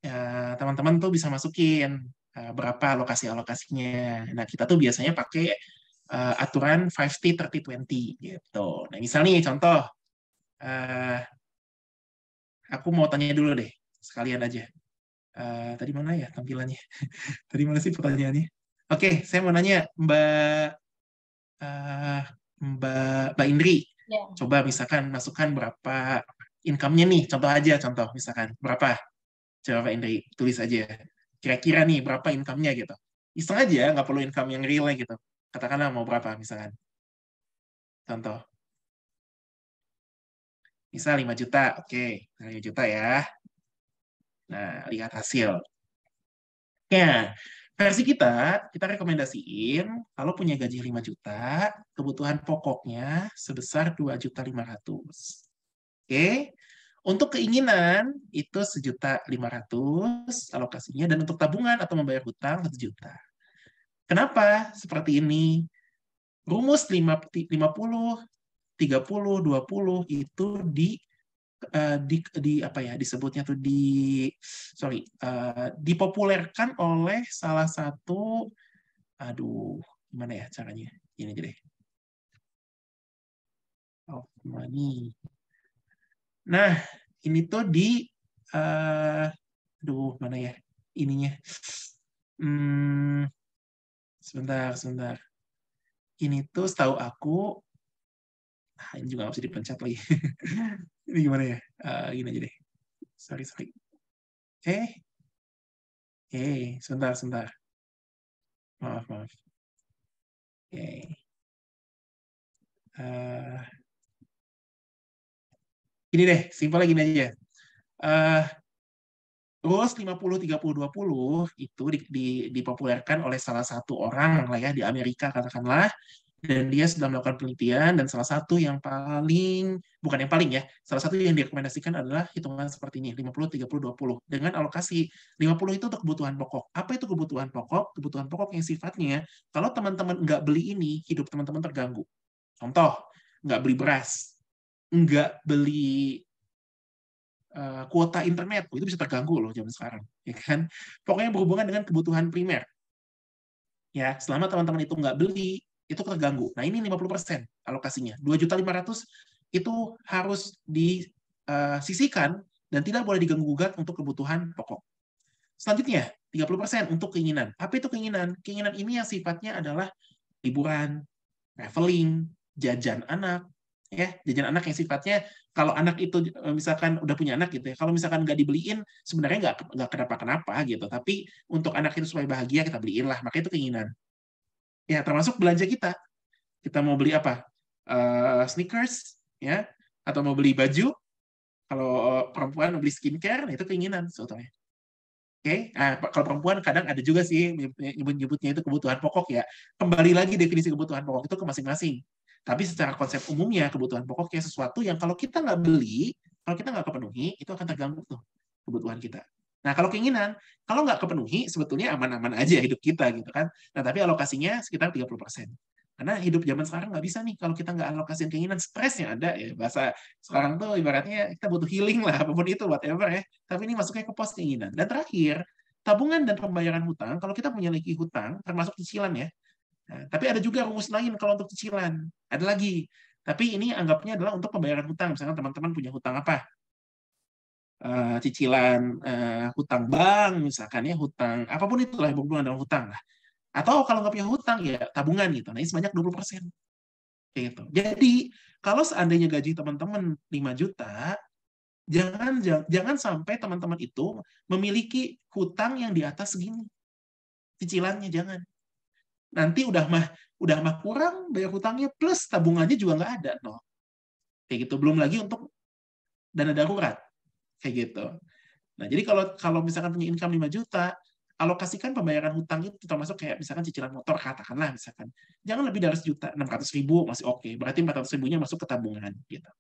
ya, teman-teman tuh bisa masukin berapa alokasi-alokasinya. Nah, kita tuh biasanya pakai aturan 5T, 30, 20 gitu. Nah, misalnya nih contoh, eh, aku mau tanya dulu deh, sekalian aja. Tadi mana ya tampilannya? Tadi mana sih pertanyaannya? Oke, saya mau nanya eh, Mbak Indri. Ya. Coba misalkan masukkan berapa income-nya nih. Contoh aja, contoh misalkan berapa? Coba Mbak Indri tulis aja. Kira-kira nih berapa income-nya gitu. Iseng aja, nggak perlu income yang real gitu. Katakanlah mau berapa misalkan. Contoh. Misal 5 juta. Oke, 5 juta ya. Nah, lihat hasil. Ya, versi kita rekomendasiin kalau punya gaji 5 juta, kebutuhan pokoknya sebesar 2.500.000. Oke. Untuk keinginan itu 1.500.000 alokasinya, dan untuk tabungan atau membayar hutang 1 juta. Kenapa seperti ini? Rumus 50, 30, 20 itu di apa ya disebutnya tuh dipopulerkan oleh salah satu, aduh gimana ya caranya, ini aja deh, money. Nah, ini tuh aduh mana ya ininya, hmm, sebentar, ini tuh setahu aku, ini juga nggak bisa dipencet lagi. Ini gimana ya, gini aja deh, sorry, eh sebentar, maaf. Oke. Eh, Gini deh, simpelnya gini aja. Eh, Rules 50-30-20 itu dipopulerkan oleh salah satu orang lah ya di Amerika katakanlah, dan dia sudah melakukan penelitian, dan salah satu yang paling, bukan yang paling ya, salah satu yang direkomendasikan adalah hitungan seperti ini, 50-30-20 dengan alokasi 50 itu untuk kebutuhan pokok. Apa itu kebutuhan pokok? Kebutuhan pokok yang sifatnya kalau teman-teman nggak beli ini, hidup teman-teman terganggu. Contoh, nggak beli beras, nggak beli kuota internet, itu bisa terganggu loh zaman sekarang, ya kan? Pokoknya berhubungan dengan kebutuhan primer, ya. Selama teman-teman itu nggak beli, itu terganggu. Nah ini 50% alokasinya, 2.500.000 itu harus disisihkan dan tidak boleh diganggu-gugat untuk kebutuhan pokok. Selanjutnya, 30% untuk keinginan. Apa itu keinginan? Keinginan ini yang sifatnya adalah liburan, traveling, jajan anak, ya jajan anak yang sifatnya kalau anak itu misalkan udah punya anak gitu ya, kalau misalkan nggak dibeliin sebenarnya nggak kenapa-kenapa gitu, tapi untuk anak itu supaya bahagia kita beliin lah, makanya itu keinginan. Ya termasuk belanja kita mau beli apa, sneakers ya, atau mau beli baju, kalau perempuan mau beli skincare, nah itu keinginan sebetulnya. Oke, kalau perempuan kadang ada juga sih nyebutnya itu kebutuhan pokok ya. Kembali lagi definisi kebutuhan pokok itu ke masing-masing. Tapi secara konsep umumnya kebutuhan pokok kayak sesuatu yang kalau kita nggak beli, kalau kita nggak kepenuhi, itu akan terganggu tuh kebutuhan kita. Nah kalau keinginan, kalau nggak kepenuhi sebetulnya aman-aman aja hidup kita gitu kan. Nah tapi alokasinya sekitar 30%. Karena hidup zaman sekarang nggak bisa nih kalau kita nggak alokasiin keinginan, stres yang ada ya. Bahasa sekarang tuh ibaratnya kita butuh healing lah, apapun itu, whatever ya. Tapi ini masuknya ke pos keinginan. Dan terakhir, tabungan dan pembayaran hutang, kalau kita punya lagi hutang, termasuk cicilan ya. Nah, tapi ada juga rumus lain kalau untuk cicilan. Ada lagi. Tapi ini anggapnya adalah untuk pembayaran hutang. Misalnya teman-teman punya hutang apa? Cicilan hutang bank, misalkan ya, hutang apapun itulah yang berhubungan dengan hutang lah. Atau kalau nggak punya hutang ya tabungan gitu. Nah ini sebanyak 20%. Kayak gitu. Jadi kalau seandainya gaji teman-teman 5 juta, jangan sampai teman-teman itu memiliki hutang yang di atas segini. Cicilannya jangan. Nanti udah mah kurang bayar hutangnya, plus tabungannya juga nggak ada, no. Kayak gitu. Belum lagi untuk dana darurat, kayak gitu. Nah, jadi kalau kalau misalkan punya income 5 juta, alokasikan pembayaran hutang itu termasuk kayak misalkan cicilan motor katakanlah misalkan jangan lebih dari 1.600.000 masih oke, berarti 400.000-nya masuk ke tabungan gitu.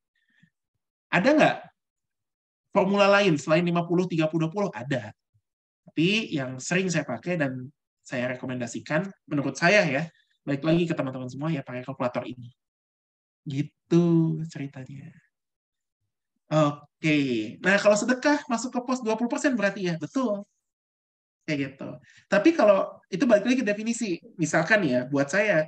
Ada nggak formula lain selain 50-30-20? Ada, tapi yang sering saya pakai dan saya rekomendasikan menurut saya ya, balik lagi ke teman-teman semua ya, pakai kalkulator ini gitu ceritanya. Oke, nah kalau sedekah masuk ke pos 20% berarti ya, betul. Kayak gitu. Tapi kalau itu balik lagi ke definisi. Misalkan ya, buat saya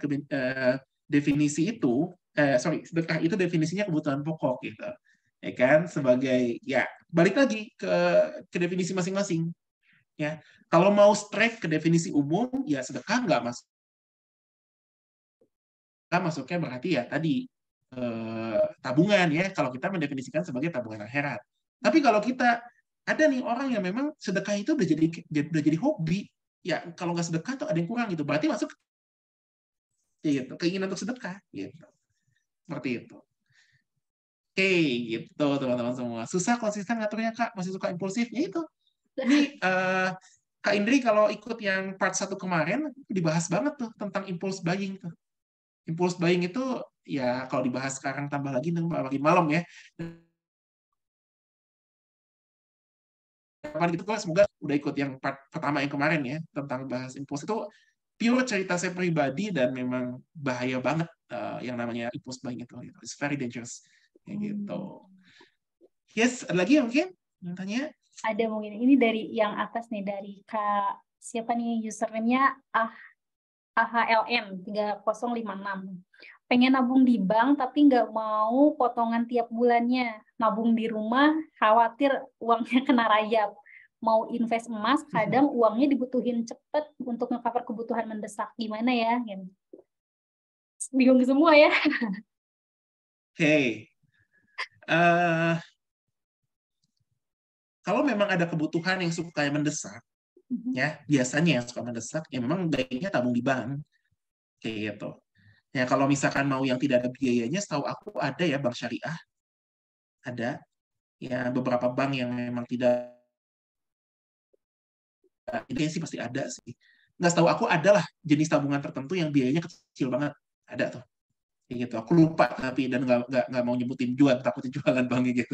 definisi itu, sedekah itu definisinya kebutuhan pokok gitu. Ya kan, sebagai ya balik lagi ke definisi masing-masing. Ya, kalau mau straight ke definisi umum, ya sedekah nggak masuk. Masuknya berarti ya tadi tabungan ya, kalau kita mendefinisikan sebagai tabungan akhirat. Tapi kalau kita ada nih orang yang memang sedekah itu udah jadi hobi, ya kalau nggak sedekah tuh ada yang kurang gitu, berarti masuk ya gitu, keinginan untuk sedekah gitu, seperti itu. Oke, gitu teman-teman semua. Susah konsisten ngaturnya Kak, masih suka impulsifnya itu. Ini Kak Indri kalau ikut yang part 1 kemarin dibahas banget tuh tentang impulse buying tuh. Impulse buying itu ya kalau dibahas sekarang tambah lagi makin malam ya. Kapan gitu semoga udah ikut yang part pertama yang kemarin ya tentang bahas impulse itu pure cerita saya pribadi dan memang bahaya banget yang namanya impulse buying itu. It's very dangerous kayak gitu. Yes, ada lagi mungkin yang tanya? Ada mungkin ini dari yang atas nih dari Kak siapa nih username-nya AHLN 3056. Pengen nabung di bank tapi nggak mau potongan tiap bulannya. Nabung di rumah khawatir uangnya kena rayap. Mau invest emas kadang uangnya dibutuhin cepet untuk nge-cover kebutuhan mendesak. Gimana ya? Bingung semua ya. Oke. Kalau memang ada kebutuhan yang suka mendesak, ya biasanya yang suka mendesak, ya memang baiknya tabung di bank, kayak gitu. Ya kalau misalkan mau yang tidak ada biayanya, setahu aku ada ya bank syariah, ada ya beberapa bank yang memang tidak, ini sih pasti ada sih. Nggak setahu aku adalah jenis tabungan tertentu yang biayanya kecil banget, ada tuh. Kayak gitu. Aku lupa tapi dan nggak mau nyebutin jualan, takutnya jualan banknya gitu.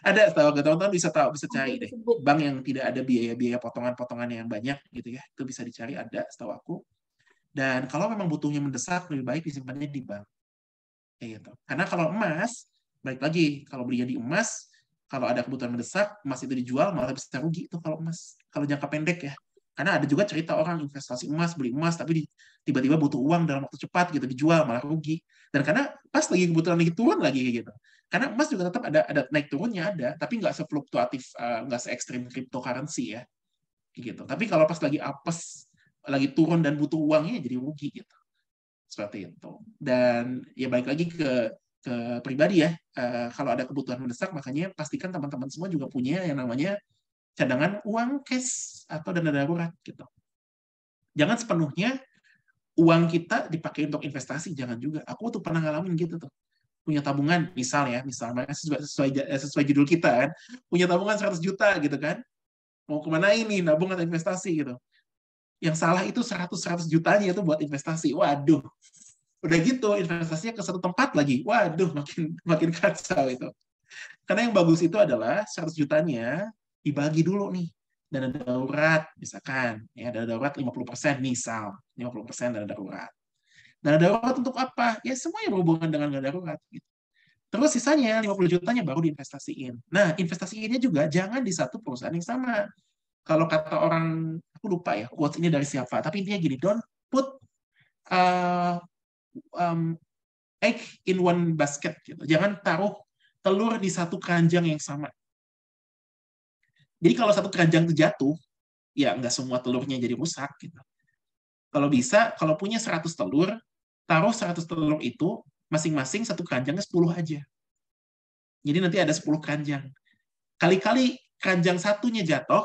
Ada, tahu nggak teman-teman bisa tahu, bisa cari deh. Bank yang tidak ada biaya-biaya potongan-potongan yang banyak gitu ya, itu bisa dicari, ada setahu aku. Dan kalau memang butuhnya mendesak, lebih baik disimpannya di bank. Kayak gitu. Karena kalau emas, baik lagi, kalau belinya di emas, kalau ada kebutuhan mendesak, emas itu dijual malah bisa rugi itu kalau emas. Kalau jangka pendek ya. Karena ada juga cerita orang investasi emas, beli emas, tapi tiba-tiba butuh uang dalam waktu cepat gitu, dijual malah rugi. Dan karena pas lagi kebutuhan lagi turun lagi gitu. Karena emas juga tetap ada naik turunnya ada, tapi nggak sefluktuatif, nggak se ekstrim cryptocurrency ya. Gitu. Tapi kalau pas lagi apes, lagi turun dan butuh uangnya jadi rugi gitu. Seperti itu. Dan ya balik lagi ke pribadi ya. Kalau ada kebutuhan mendesak, makanya pastikan teman-teman semua juga punya yang namanya cadangan uang cash atau dana darurat gitu. Jangan sepenuhnya uang kita dipakai untuk investasi, jangan juga. Aku tuh pernah ngalamin gitu tuh. Punya tabungan, misalnya sesuai judul kita kan, punya tabungan 100 juta gitu kan. Mau kemana ini, nabung atau investasi gitu. Yang salah itu 100 jutanya itu buat investasi. Waduh, udah gitu investasinya ke satu tempat lagi. Waduh, makin kacau itu. Karena yang bagus itu adalah 100 jutanya dibagi dulu nih. Dana darurat, misalkan. Ya, dana darurat 50%, misal. 50% dana darurat. Dana darurat untuk apa? Ya, semua yang berhubungan dengan dana darurat. Gitu. Terus sisanya 50 jutanya baru diinvestasiin. Nah, investasiinnya juga jangan di satu perusahaan yang sama. Kalau kata orang, aku lupa ya, quotes ini dari siapa, tapi intinya gini, don't put egg in one basket. Gitu. Jangan taruh telur di satu keranjang yang sama. Jadi kalau satu keranjang itu jatuh, ya nggak semua telurnya jadi rusak. Gitu. Kalau bisa, kalau punya 100 telur, taruh 100 telur itu, masing-masing satu keranjangnya 10 aja. Jadi nanti ada 10 keranjang. Kali-kali keranjang satunya jatuh,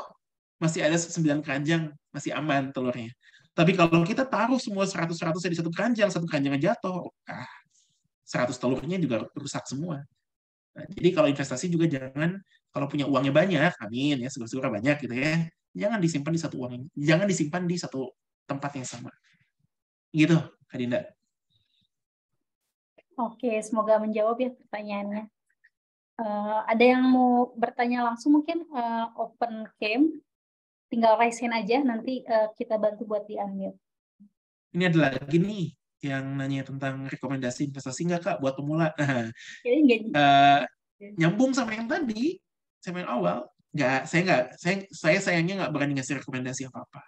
masih ada 9 keranjang, masih aman telurnya. Tapi kalau kita taruh semua 100-100 di satu keranjangnya jatuh, 100 telurnya juga rusak semua. Nah, jadi kalau investasi juga jangan, kalau punya uangnya banyak, amin ya, segera-segera banyak gitu ya, Jangan disimpan di satu uang, jangan disimpan di satu tempat yang sama. Gitu, Kak Dinda. Oke, semoga menjawab ya pertanyaannya. Ada yang mau bertanya langsung mungkin open cam, tinggal raise hand aja, nanti kita bantu buat di-unmute. Ini ada lagi nih yang nanya tentang rekomendasi investasi nggak Kak buat pemula. Kayaknya nggak Nyambung sama yang tadi, sama yang awal. Saya sayangnya nggak berani ngasih rekomendasi apa-apa.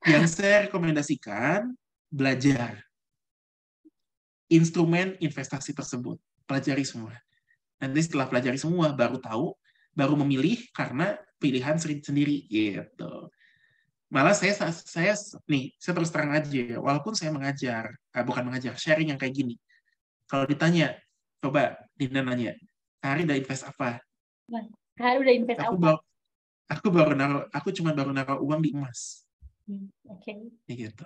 Yang saya rekomendasikan, belajar instrumen investasi tersebut. Pelajari semua. Nanti setelah pelajari semua, baru tahu, baru memilih karena pilihan sendiri gitu. Malah saya terus terang aja, walaupun saya bukan mengajar, sharing yang kayak gini. Kalau ditanya, coba Dinda nanya, Hari udah invest apa? Hari udah invest apa? Aku cuma baru naruh uang di emas. Oke. Gitu.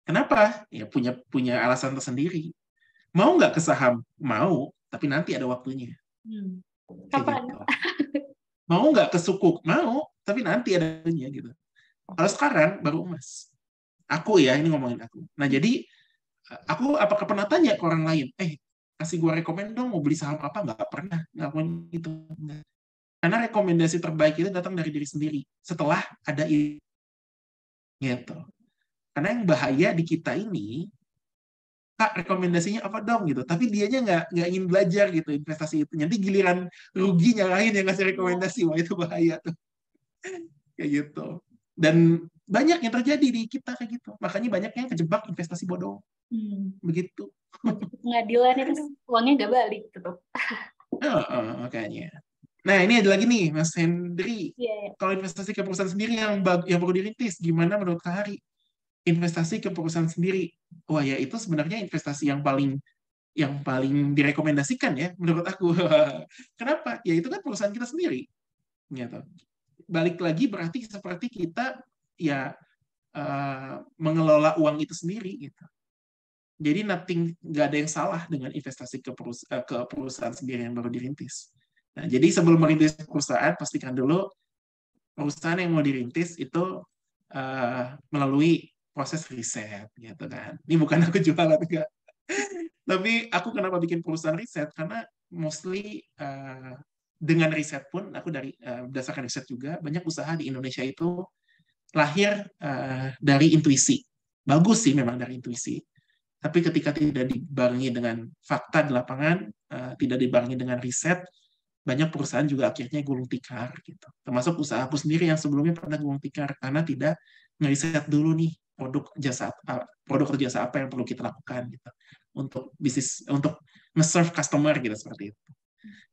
Kenapa? Ya punya alasan tersendiri. Mau nggak ke saham? Mau, tapi nanti ada waktunya. Kapan? Gitu. Mau nggak ke sukuk? Mau, tapi nanti ada waktunya gitu. Kalau sekarang baru emas. Aku ya, ini ngomongin aku. Nah, jadi aku apakah pernah tanya ke orang lain, kasih gue rekomend dong mau beli saham apa? Nggak pernah ngelakuin itu. Karena rekomendasi terbaik itu datang dari diri sendiri. Setelah ada itu. Gitu. Karena yang bahaya di kita ini, Kak, rekomendasinya apa dong gitu. Tapi dianya nggak ingin belajar gitu investasi itu. Nanti giliran ruginya lain yang ngasih rekomendasi, wah itu bahaya tuh. Kayak gitu. Dan banyak yang terjadi di kita kayak gitu. Makanya banyak yang kejebak investasi bodong. Begitu. Pengadilan itu uangnya nggak balik gitu. Makanya. Nah, ini ada lagi nih, Mas Hendri. Yeah. Kalau investasi ke perusahaan sendiri yang perlu dirintis, gimana menurut Kak Hari? Investasi ke perusahaan sendiri. Wah, ya itu sebenarnya investasi yang paling direkomendasikan ya menurut aku. Kenapa? Ya itu kan perusahaan kita sendiri. Gitu. Balik lagi berarti seperti kita ya mengelola uang itu sendiri gitu. Jadi nggak ada yang salah dengan investasi ke perusahaan sendiri yang baru dirintis. Nah, jadi sebelum merintis perusahaan, pastikan dulu perusahaan yang mau dirintis itu melalui proses riset, gitu kan. Ini bukan aku jualan, enggak. Tapi aku kenapa bikin perusahaan riset? Karena mostly dengan riset pun, aku berdasarkan riset juga, banyak usaha di Indonesia itu lahir dari intuisi. Bagus sih memang dari intuisi. Tapi ketika tidak dibarengi dengan fakta di lapangan, tidak dibarengi dengan riset, banyak perusahaan juga akhirnya gulung tikar gitu. Termasuk usaha aku sendiri yang sebelumnya pernah gulung tikar karena tidak ngeriset dulu nih produk atau jasa apa yang perlu kita lakukan gitu untuk bisnis, untuk nge-serve customer gitu seperti itu.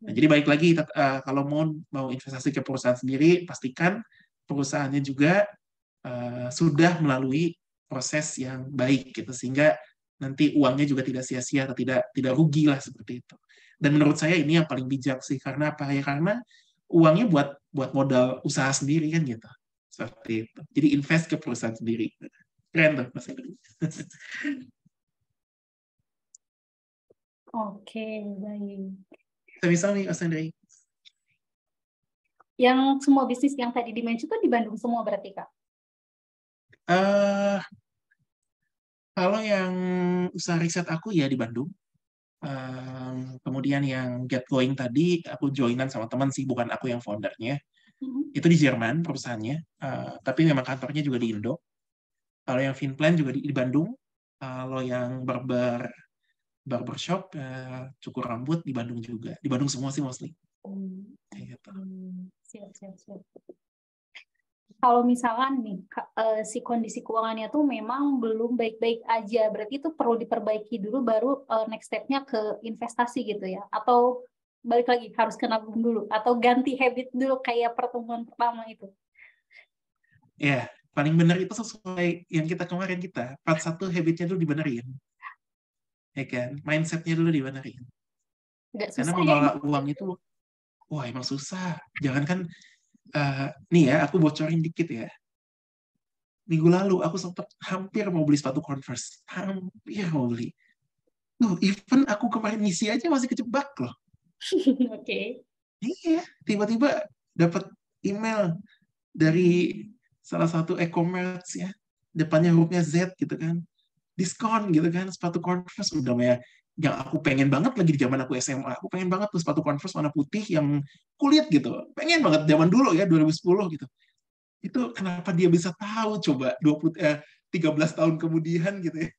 Nah, jadi balik lagi kalau mau investasi ke perusahaan sendiri, pastikan perusahaannya juga sudah melalui proses yang baik gitu sehingga nanti uangnya juga tidak sia-sia atau tidak rugi lah seperti itu. Dan menurut saya ini yang paling bijak sih karena apa ya? Karena uangnya buat modal usaha sendiri kan gitu. Seperti itu. Jadi invest ke perusahaan sendiri. Keren tuh Mas Hendri. Oke, baik. Sami-sami Mas Hendri. Yang semua bisnis yang tadi di-mention itu di Bandung semua berarti, Kak? Kalau yang usaha riset aku ya di Bandung. Kemudian yang Get Going tadi, aku joinan sama teman sih, bukan aku yang foundernya. Itu di Jerman perusahaannya, tapi memang kantornya juga di Indo. Kalau yang Finplan juga di Bandung. Kalau yang barbershop, cukur rambut di Bandung juga. Di Bandung semua sih mostly. Gitu. Siap. Kalau misalkan nih si kondisi keuangannya tuh memang belum baik-baik aja, berarti itu perlu diperbaiki dulu baru next step-nya ke investasi gitu ya? Atau balik lagi harus ke nabung dulu? Atau ganti habit dulu kayak pertemuan pertama itu? Ya, paling benar itu sesuai yang kemarin kita. Part 1 habitnya dulu dibenerin. Ya kan? Mindset-nya dulu dibenerin. Karena mengelola uang itu, wah emang susah. Jangankan nih ya, aku bocorin dikit ya. Minggu lalu aku sempat hampir mau beli sepatu Converse. Hampir mau beli. Even aku kemarin ngisi aja masih kejebak loh. Oke. Iya, tiba-tiba dapat email. dari salah satu e-commerce ya, depannya hurufnya Z gitu kan, diskon gitu kan, sepatu Converse udah ya, yang aku pengen banget lagi di zaman aku SMA, aku pengen banget tuh sepatu Converse warna putih yang kulit gitu, pengen banget zaman dulu ya 2010 gitu. Itu kenapa dia bisa tahu coba 13 tahun kemudian gitu ya.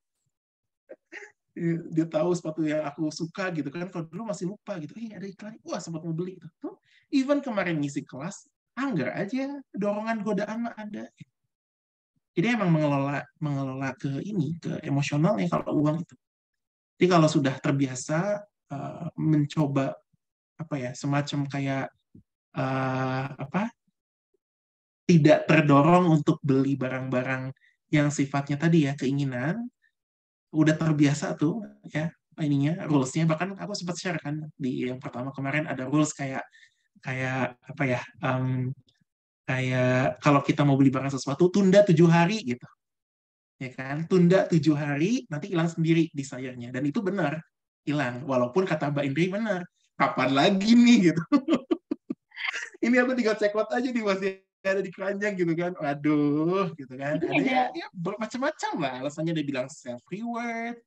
Dia tahu sepatu yang aku suka gitu kan, kalau dulu masih lupa gitu, ada iklan, wah sempat mau beli gitu. Tuh, even kemarin ngisi kelas, anggar aja dorongan godaan mah ada. Jadi emang mengelola ke ini, ke emosionalnya kalau uang itu. Jadi kalau sudah terbiasa mencoba apa ya, semacam kayak apa, tidak terdorong untuk beli barang-barang yang sifatnya tadi ya keinginan, udah terbiasa tuh ya ininya, rulesnya. Bahkan aku sempat share kan di yang pertama kemarin, ada rules kayak kayak apa ya, kayak kalau kita mau beli barang sesuatu tunda 7 hari gitu ya kan, tunda 7 hari nanti hilang sendiri desire-nya, dan itu benar hilang, walaupun kata Mbak Indri benar, kapan lagi nih gitu. Ini aku tinggal check out aja nih, masih ada di keranjang gitu kan, waduh gitu kan, Ini ada ada ya bermacam-macam lah alasannya. Dia bilang self reward,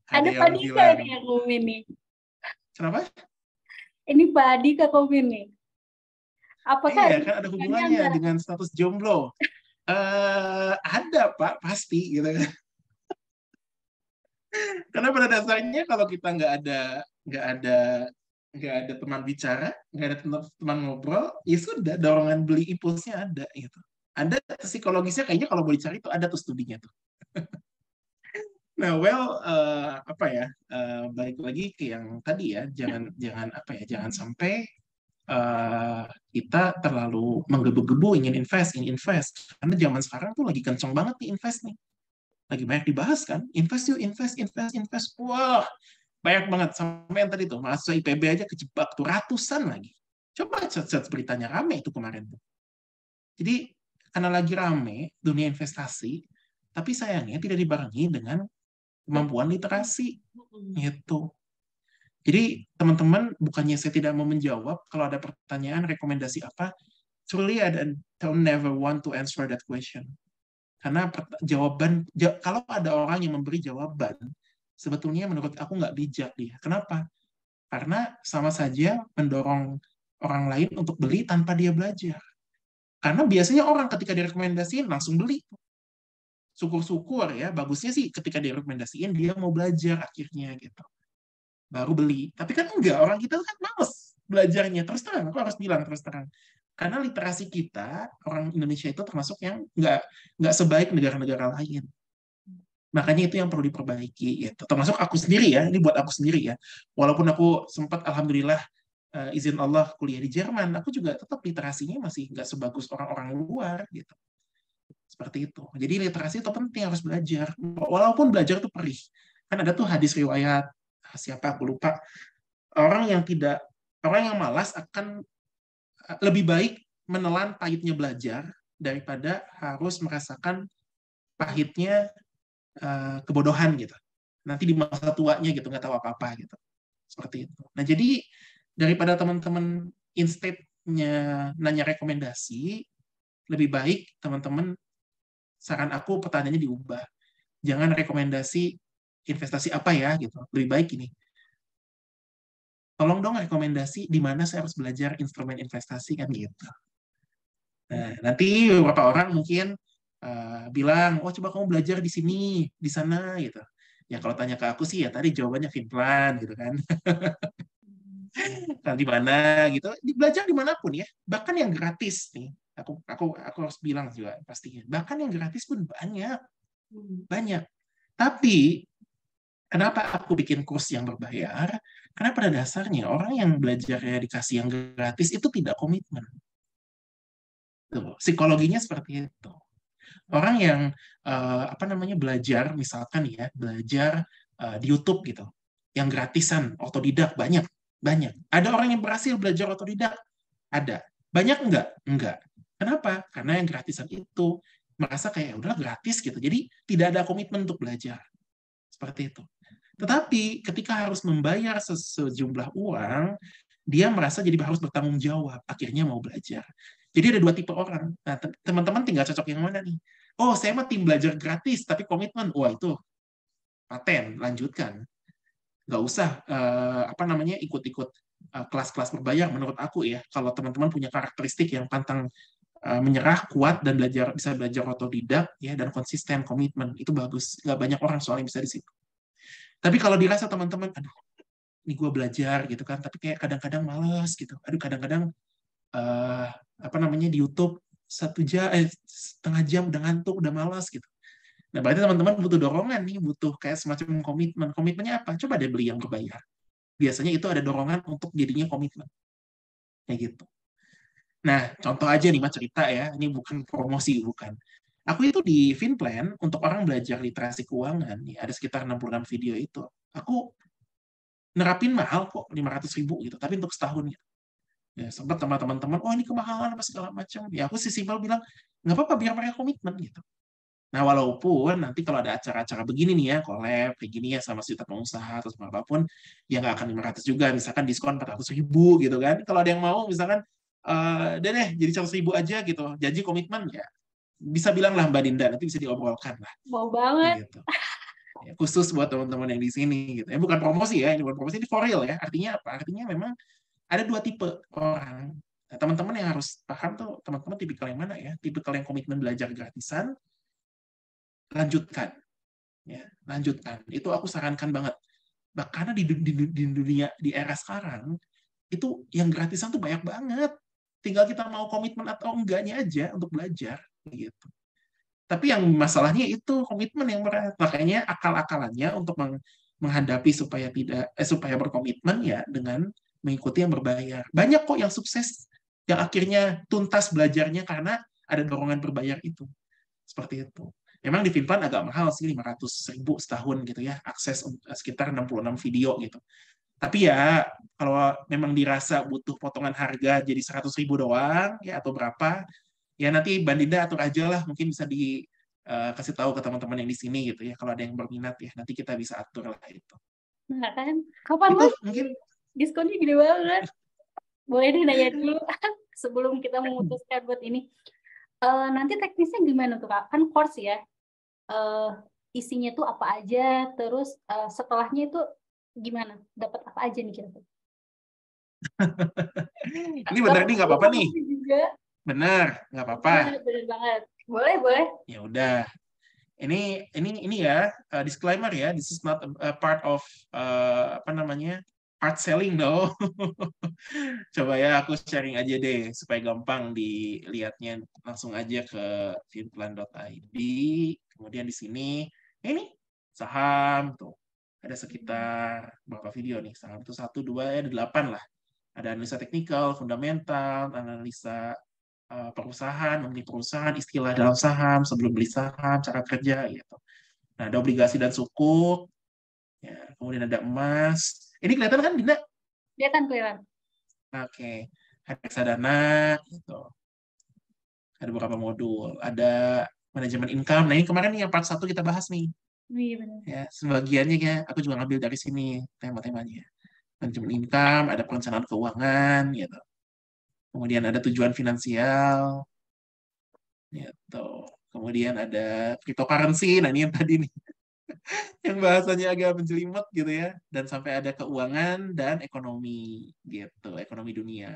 ada ada Pak yang Dika bilang nih yang komen nih. kenapa. Ini Pak Dika komen nih. Apakah Iya ada kan, ada hubungannya hubungannya antara dengan status jomblo. Ada Pak, pasti gitu kan. Karena pada dasarnya kalau kita nggak ada nggak ada teman bicara, nggak ada teman ngobrol, ya sudah dorongan beli impulsnya ada gitu. Ada psikologisnya kayaknya, kalau mau dicari tuh ada tuh studinya tuh. Nah, well, apa ya? Balik lagi ke yang tadi ya, jangan jangan apa ya, jangan sampai eh, kita terlalu menggebu-gebu ingin invest. Karena zaman sekarang tuh lagi kenceng banget nih invest nih. Lagi banyak dibahas kan, invest yuk, invest. Wah, banyak banget. Sampai yang tadi tuh, mahasiswa IPB aja kejebak tuh ratusan lagi. Coba chat beritanya, rame itu kemarin tuh. Jadi, karena lagi rame dunia investasi, tapi sayangnya tidak dibarengi dengan kemampuan literasi. Gitu. Jadi, teman-teman, bukannya saya tidak mau menjawab, kalau ada pertanyaan, rekomendasi apa, truly I don't never want to answer that question. Karena kalau ada orang yang memberi jawaban, sebetulnya menurut aku nggak bijak dia. Kenapa? Karena sama saja mendorong orang lain untuk beli tanpa dia belajar. Karena biasanya orang ketika direkomendasiin langsung beli. Syukur-syukur ya, bagusnya sih ketika direkomendasiin dia mau belajar akhirnya gitu. Baru beli. Tapi kan enggak, orang kita kan males belajarnya. Terus terang, aku harus bilang terus terang. Karena literasi kita, orang Indonesia itu termasuk yang nggak sebaik negara-negara lain. Makanya itu yang perlu diperbaiki. Gitu. Termasuk aku sendiri ya, ini buat aku sendiri ya. Walaupun aku sempat, alhamdulillah, izin Allah kuliah di Jerman, aku juga tetap literasinya masih nggak sebagus orang-orang luar. Gitu. Seperti itu. Jadi literasi itu penting, harus belajar. Walaupun belajar itu perih. Kan ada tuh hadis riwayat, siapa aku lupa, orang yang malas akan lebih baik menelan pahitnya belajar daripada harus merasakan pahitnya kebodohan gitu. Nanti di masa tuanya gitu nggak tahu apa-apa gitu. Seperti itu. Nah, jadi daripada teman-teman instead-nya nanya rekomendasi, lebih baik teman-teman, saran aku pertanyaannya diubah. Jangan rekomendasi investasi apa ya gitu. Lebih baik ini, tolong dong rekomendasi di mana saya harus belajar instrumen investasi kan gitu. Nah, nanti beberapa orang mungkin bilang, oh coba kamu belajar di sini, di sana gitu. Ya kalau tanya ke aku sih ya tadi jawabannya Finland gitu kan. Nah, di mana gitu, belajar dimanapun ya. Bahkan yang gratis nih, aku harus bilang juga pastinya. Bahkan yang gratis pun banyak, banyak. Tapi kenapa aku bikin kurs yang berbayar? Karena pada dasarnya orang yang belajar ya dikasih yang gratis itu tidak komitmen. Tuh, psikologinya seperti itu. Orang yang apa namanya belajar, misalkan ya belajar di YouTube gitu, yang gratisan, otodidak banyak, banyak. Ada orang yang berhasil belajar otodidak, ada. Banyak enggak. Kenapa? Karena yang gratisan itu merasa kayak udah gratis gitu, jadi tidak ada komitmen untuk belajar. Seperti itu. Tetapi ketika harus membayar sejumlah uang, dia merasa jadi harus bertanggung jawab, akhirnya mau belajar. Jadi ada dua tipe orang. Nah, teman-teman tinggal cocok yang mana nih? Oh, saya mah tim belajar gratis, tapi komitmen. Wah, itu paten, lanjutkan. Nggak usah ikut-ikut kelas-kelas berbayar menurut aku ya. Kalau teman-teman punya karakteristik yang pantang menyerah, kuat, dan bisa belajar otodidak, ya, dan konsisten, komitmen, itu bagus. Nggak banyak orang soalnya bisa di situ. Tapi kalau dirasa teman-teman, aduh, ini gue belajar gitu kan, tapi kayak kadang-kadang males gitu. Aduh, kadang-kadang di YouTube 1 jam, setengah jam udah ngantuk, udah malas gitu. Nah, berarti teman-teman butuh dorongan nih, butuh kayak semacam komitmen. Komitmennya apa? Coba deh beli yang berbayar. Biasanya itu ada dorongan untuk jadinya komitmen. Kayak gitu. Nah, contoh aja nih, Mas, cerita ya. Ini bukan promosi, bukan. Aku itu di Finplan, untuk orang belajar literasi keuangan, nih, ada sekitar 66 video itu. Aku nerapin mahal kok, 500.000 gitu. Tapi untuk setahun gitu. Ya, sempat sama teman-teman, oh ini kemahalan apa segala macam. Ya aku sih simpel bilang, nggak apa-apa biar mereka komitmen gitu. Nah, walaupun nanti kalau ada acara-acara begini nih ya, collab kayak gini ya sama sejuta pengusaha atau sama apapun, ya nggak akan 500 juga, misalkan diskon 400.000 gitu kan. Kalau ada yang mau, misalkan, deh jadi 100.000 aja gitu, janji komitmen ya. Bisa bilang lah Mbak Dinda, nanti bisa diobrolkan lah. Mau banget. Gitu. Ya, khusus buat teman-teman yang di sini gitu. Bukan promosi ya, ini bukan promosi, ini for real ya. Artinya apa? Artinya memang ada dua tipe orang. Nah, teman-teman yang harus paham tuh, teman-teman tipikal yang mana ya? Tipikal yang komitmen belajar gratisan, lanjutkan. Ya, lanjutkan. Itu aku sarankan banget. Karena di dunia, di era sekarang, itu yang gratisan tuh banyak banget. Tinggal kita mau komitmen atau enggaknya aja untuk belajar. Gitu. Tapi yang masalahnya itu komitmen yang berat. Makanya akal-akalannya untuk menghadapi supaya berkomitmen ya dengan mengikuti yang berbayar. Banyak kok yang sukses yang akhirnya tuntas belajarnya karena ada dorongan berbayar itu. Seperti itu. Memang di Finplan agak mahal sih, 500.000 setahun gitu ya, akses sekitar 66 video gitu. Tapi ya kalau memang dirasa butuh potongan harga jadi 100.000 doang ya atau berapa, ya nanti Bandinda atur aja lah, mungkin bisa kasih tahu ke teman-teman yang di sini gitu ya, kalau ada yang berminat ya nanti kita bisa atur lah itu. Nah kan, kapan Itu Mas? mungkin Diskonnya gede banget. Boleh deh nanya dulu sebelum kita memutuskan buat ini. Nanti teknisnya gimana tuh Kak? Kan course ya. Isinya tuh apa aja, terus setelahnya itu gimana? Dapat apa aja nih kira-kira? ini benar nih, nggak apa-apa nih. Juga. Benar, nggak apa-apa. Benar banget. Boleh, boleh. Ya udah. Ini ya, disclaimer ya, this is not a part of art selling no. Coba ya aku sharing aja deh supaya gampang dilihatnya, langsung aja ke finplan.id. Kemudian di sini ini saham tuh ada sekitar berapa video nih, saham tuh 1 2 ada 8 lah. Ada analisa teknikal, fundamental, analisa perusahaan, mengenai perusahaan, istilah dalam saham, sebelum beli saham, cara kerja gitu. Nah, ada obligasi dan sukuk, ya, kemudian ada emas. Ini kelihatan kan, Dinda? Kelihatan. Oke, ada reksadana, gitu. Ada beberapa modul. Ada manajemen income. Nah, ini kemarin nih yang part 1 kita bahas nih. Iya, benar. Ya, sebagiannya ya, aku juga ngambil dari sini tema-temanya. Manajemen income, ada perencanaan keuangan, gitu. Kemudian ada tujuan finansial, gitu. Kemudian ada cryptocurrency, nah ini yang tadi nih, yang bahasanya agak menjelimet gitu ya, dan sampai ada keuangan dan ekonomi gitu, ekonomi dunia.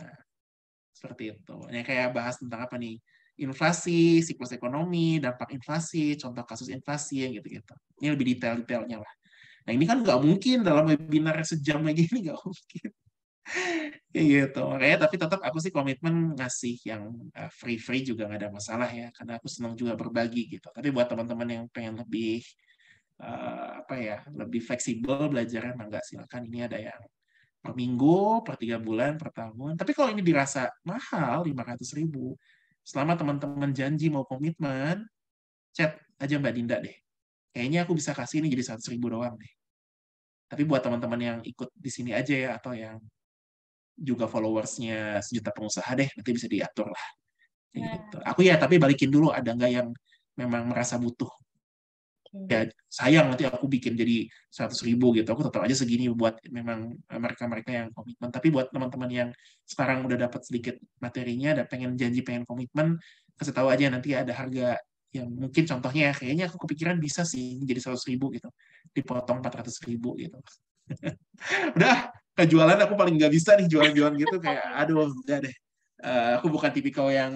Seperti itu. Ini kayak bahas tentang apa nih? Inflasi, siklus ekonomi, dampak inflasi, contoh kasus inflasi, yang gitu-gitu. Ini lebih detail-detailnya lah. Nah ini kan nggak mungkin dalam webinar sejam lagi ini, nggak mungkin. Kayak gitu. Makanya tapi tetap aku sih komitmen ngasih yang free-free juga nggak ada masalah ya, karena aku senang juga berbagi gitu. Tapi buat teman-teman yang pengen lebih lebih fleksibel belajarnya, enggak, silakan. Ini ada yang per minggu, per 3 bulan, per tahun. Tapi kalau ini dirasa mahal, 500.000, selama teman-teman janji mau komitmen, chat aja Mbak Dinda deh. Kayaknya aku bisa kasih ini jadi 100.000 doang deh. Tapi buat teman-teman yang ikut di sini aja ya, atau yang juga followersnya sejuta pengusaha deh, nanti bisa diatur lah. Gitu. Aku ya, tapi balikin dulu, ada nggak yang memang merasa butuh. Ya sayang nanti aku bikin jadi 100.000 gitu, aku tetap aja segini buat memang mereka-mereka yang komitmen. Tapi buat teman-teman yang sekarang udah dapat sedikit materinya dan pengen janji pengen komitmen, kasih tahu aja nanti ada harga yang mungkin contohnya ya, kayaknya aku kepikiran bisa sih jadi 100.000 gitu, dipotong 400.000 gitu. Udah, kejualan aku paling nggak bisa nih jualan-jualan gitu, kayak aduh udah deh. Aku bukan tipikal yang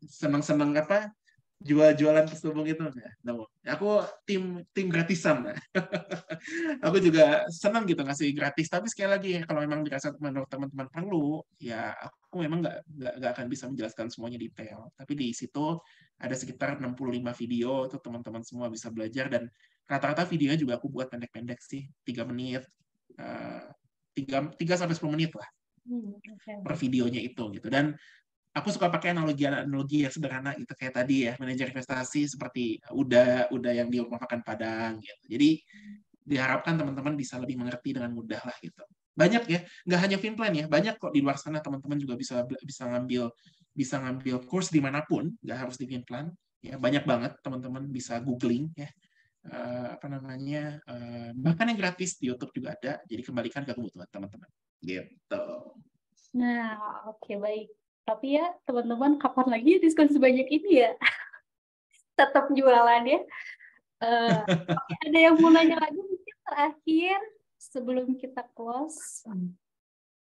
seneng-seneng apa jual-jualan terselubung itu. Nah, aku tim tim gratisan. Nah. Aku juga senang gitu ngasih gratis, tapi sekali lagi kalau memang dirasa menurut teman-teman perlu, ya aku memang nggak akan bisa menjelaskan semuanya detail. Tapi di situ ada sekitar 65 video, itu teman-teman semua bisa belajar, dan rata-rata videonya juga aku buat pendek-pendek sih, 3 menit, 3 sampai 10 menit lah per videonya itu gitu. Dan aku suka pakai analogi yang sederhana gitu, kayak tadi ya, manajer investasi seperti udah yang di rumah makan Padang gitu. Jadi diharapkan teman-teman bisa lebih mengerti dengan mudah lah gitu. Banyak ya, nggak hanya Finplan ya, banyak kok di luar sana teman-teman juga bisa ngambil course dimanapun, nggak harus di Finplan. Ya, banyak banget teman-teman bisa googling ya. Apa namanya, bahkan yang gratis di YouTube juga ada, jadi kembalikan ke kebutuhan teman-teman gitu. Nah, oke, baik. Tapi ya, teman-teman, kapan lagi diskon sebanyak ini ya? Tetap jualan ya. Oke, ada yang mau nanya lagi mungkin terakhir sebelum kita close?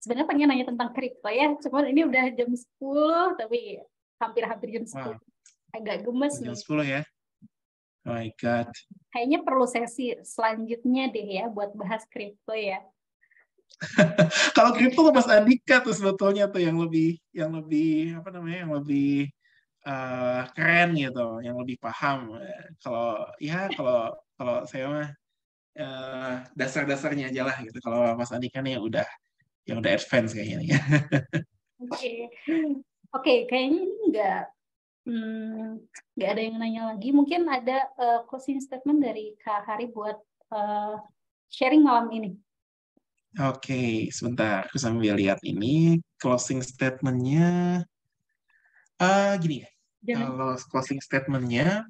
Sebenarnya pengen nanya tentang kripto ya, cuman ini udah jam 10, tapi hampir-hampir jam 10. Wow, Agak gemes jam nih. 10 ya. Oh my God. Kayaknya perlu sesi selanjutnya deh ya buat bahas kripto ya. Kalau kripto Mas Andika tuh sebetulnya tuh yang lebih apa namanya, yang lebih keren gitu, yang lebih paham. Kalau ya kalau saya mah dasar-dasarnya aja lah gitu. Kalau Mas Andika nih yang udah advance kayaknya nih. Oke, oke, kayaknya ini nggak ada yang nanya lagi. Mungkin ada closing statement dari Kak Hari buat sharing malam ini. Oke, sebentar. Aku sambil lihat ini closing statement-nya. Gini ya. Jangan. Kalau closing statement-nya,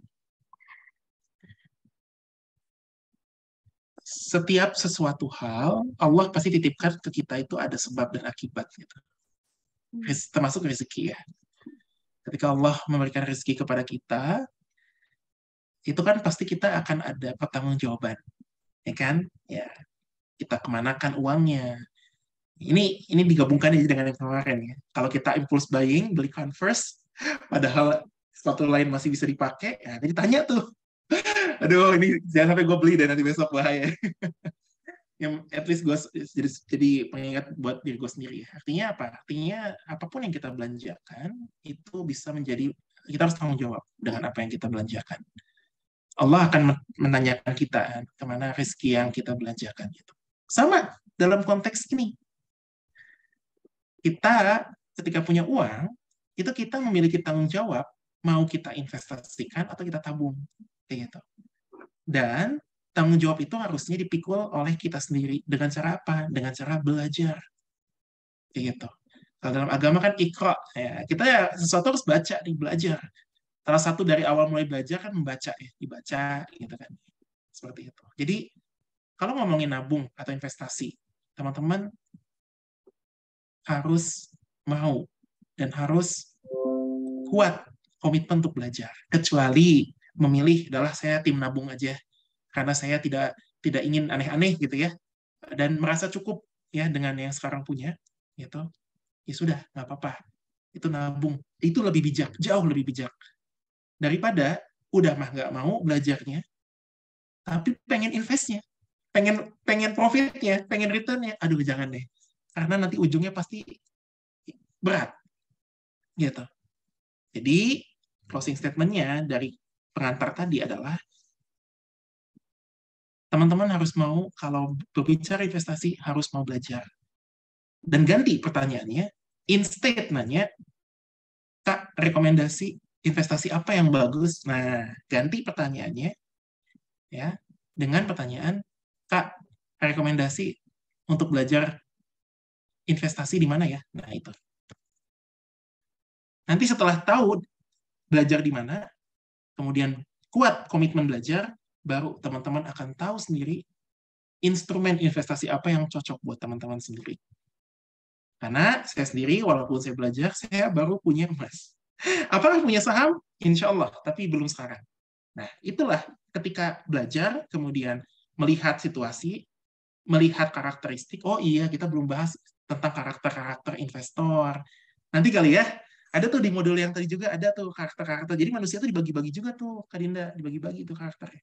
setiap sesuatu hal Allah pasti titipkan ke kita itu ada sebab dan akibat gitu. Termasuk rezeki ya. Ketika Allah memberikan rezeki kepada kita, itu kan pasti kita akan ada pertanggungjawaban, ya kan? Ya, kita kemanakan uangnya. Ini digabungkan aja dengan yang kemarin ya. Kalau kita impulse buying, beli Converse, padahal sepatu lain masih bisa dipakai, ya jadi tanya tuh, aduh ini jangan sampai gue beli dan nanti besok bahaya. Yang at least gue jadi pengingat buat diri gue sendiri. Artinya apa? Artinya apapun yang kita belanjakan itu bisa menjadi, kita harus tanggung jawab dengan apa yang kita belanjakan. Allah akan menanyakan kita kemana rezeki yang kita belanjakan gitu. Sama dalam konteks ini, kita ketika punya uang itu kita memiliki tanggung jawab mau kita investasikan atau kita tabung kayak gitu. Dan tanggung jawab itu harusnya dipikul oleh kita sendiri. Dengan cara apa? Dengan cara belajar. Kayak gitu. Kalau dalam agama kan ikra. Ya, kita ya sesuatu harus baca, nih, belajar. Salah satu dari awal mulai belajar kan membaca ya. Dibaca gitu kan. Seperti itu. Jadi kalau ngomongin nabung atau investasi, teman-teman harus mau dan harus kuat komitmen untuk belajar. Kecuali memilih adalah saya tim nabung aja karena saya tidak ingin aneh-aneh gitu ya, dan merasa cukup ya dengan yang sekarang punya gitu, ya sudah nggak apa-apa, itu nabung itu lebih bijak, jauh lebih bijak daripada udah mah nggak mau belajarnya tapi pengen investnya, pengen pengen profitnya, pengen returnnya, aduh jangan deh, karena nanti ujungnya pasti berat gitu. Jadi closing statementnya dari pengantar tadi adalah teman-teman harus mau, kalau berbicara investasi harus mau belajar. Dan ganti pertanyaannya, instead nanya, Kak, rekomendasi investasi apa yang bagus? Nah, ganti pertanyaannya ya dengan pertanyaan, Kak, rekomendasi untuk belajar investasi di mana ya? Nah, itu. Nanti setelah tahu belajar di mana, kemudian kuat komitmen belajar, baru teman-teman akan tahu sendiri instrumen investasi apa yang cocok buat teman-teman sendiri. Karena saya sendiri, walaupun saya belajar, saya baru punya emas. Apakah punya saham? Insya Allah, tapi belum sekarang. Nah, itulah ketika belajar, kemudian melihat situasi, melihat karakteristik, oh iya, kita belum bahas tentang karakter-karakter investor. Nanti kali ya, ada tuh di modul yang tadi juga ada tuh karakter-karakter. Jadi manusia tuh dibagi-bagi juga tuh, Kak Dinda, dibagi-bagi tuh karakternya.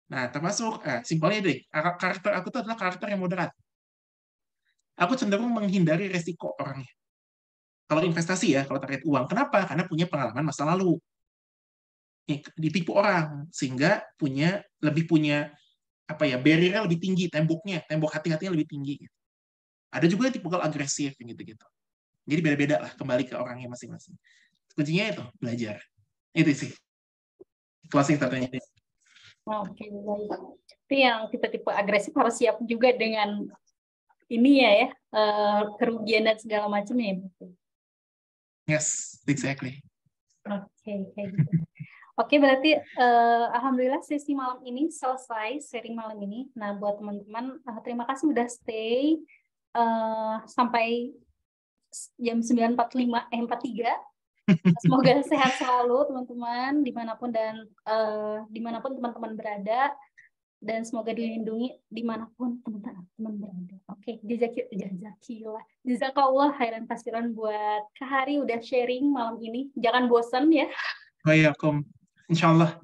Nah, termasuk, simpelnya deh, karakter aku tuh adalah karakter yang moderat. Aku cenderung menghindari resiko orangnya. Kalau investasi ya, kalau terkait uang. Kenapa? Karena punya pengalaman masa lalu. Ditipu orang, sehingga lebih punya apa ya, barrier-nya lebih tinggi, tembok hati-hatinya lebih tinggi. Ada juga yang tipikal agresif gitu-gitu. Jadi beda-beda lah, kembali ke orangnya masing-masing. Kuncinya itu, belajar. Itu sih, closing statement-nya. Oke, baik. Tapi yang tipe-tipe agresif harus siap juga dengan ini ya, kerugian dan segala macamnya. Yes, exactly. Oke, kayak gitu. Oke, berarti alhamdulillah sesi malam ini selesai, sharing malam ini. Nah, buat teman-teman, terima kasih udah stay sampai jam 9.45, 43. Semoga sehat selalu teman-teman dimanapun teman-teman berada, dan semoga dilindungi dimanapun teman-teman berada. Oke, jazakallah khairan kasiran buat Kak Hari udah sharing malam ini. Jangan bosan ya. Bayakum. Insya Allah.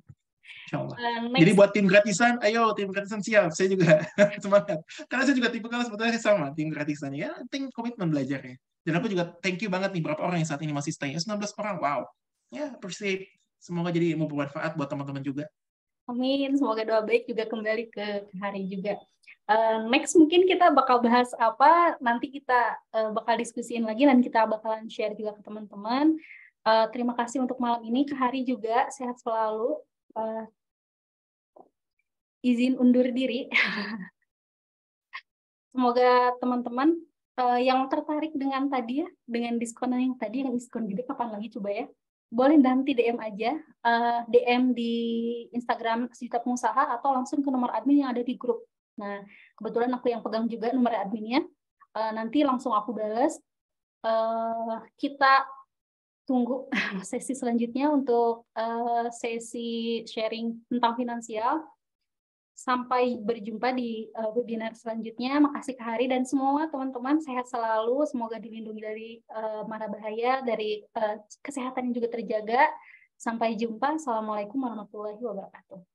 Jadi buat tim gratisan, ayo tim gratisan siap. Saya juga semangat. Karena saya juga tipe kalau sebetulnya sama tim gratisan. Ya, penting komitmen belajarnya. Dan aku juga thank you banget nih berapa orang yang saat ini masih stay. 19 orang, wow. Ya, appreciate. Semoga jadi mau bermanfaat buat teman-teman juga. Amin, semoga doa baik juga kembali ke Hari juga. Next mungkin kita bakal bahas apa, nanti kita bakal diskusiin lagi dan kita bakalan share juga ke teman-teman. Terima kasih untuk malam ini, Kak Hari juga sehat selalu. Izin undur diri. Semoga teman-teman yang tertarik dengan tadi ya, dengan diskon yang tadi, yang diskon gede kapan lagi coba ya. Boleh nanti DM aja, DM di Instagram Sejuta Pengusaha atau langsung ke nomor admin yang ada di grup. Nah, kebetulan aku yang pegang juga nomor adminnya. Nanti langsung aku balas. Kita tunggu sesi selanjutnya untuk sesi sharing tentang finansial. Sampai berjumpa di webinar selanjutnya. Makasih Kak Hari dan semua teman-teman sehat selalu. Semoga dilindungi dari mara bahaya, dari kesehatan yang juga terjaga. Sampai jumpa. Assalamualaikum warahmatullahi wabarakatuh.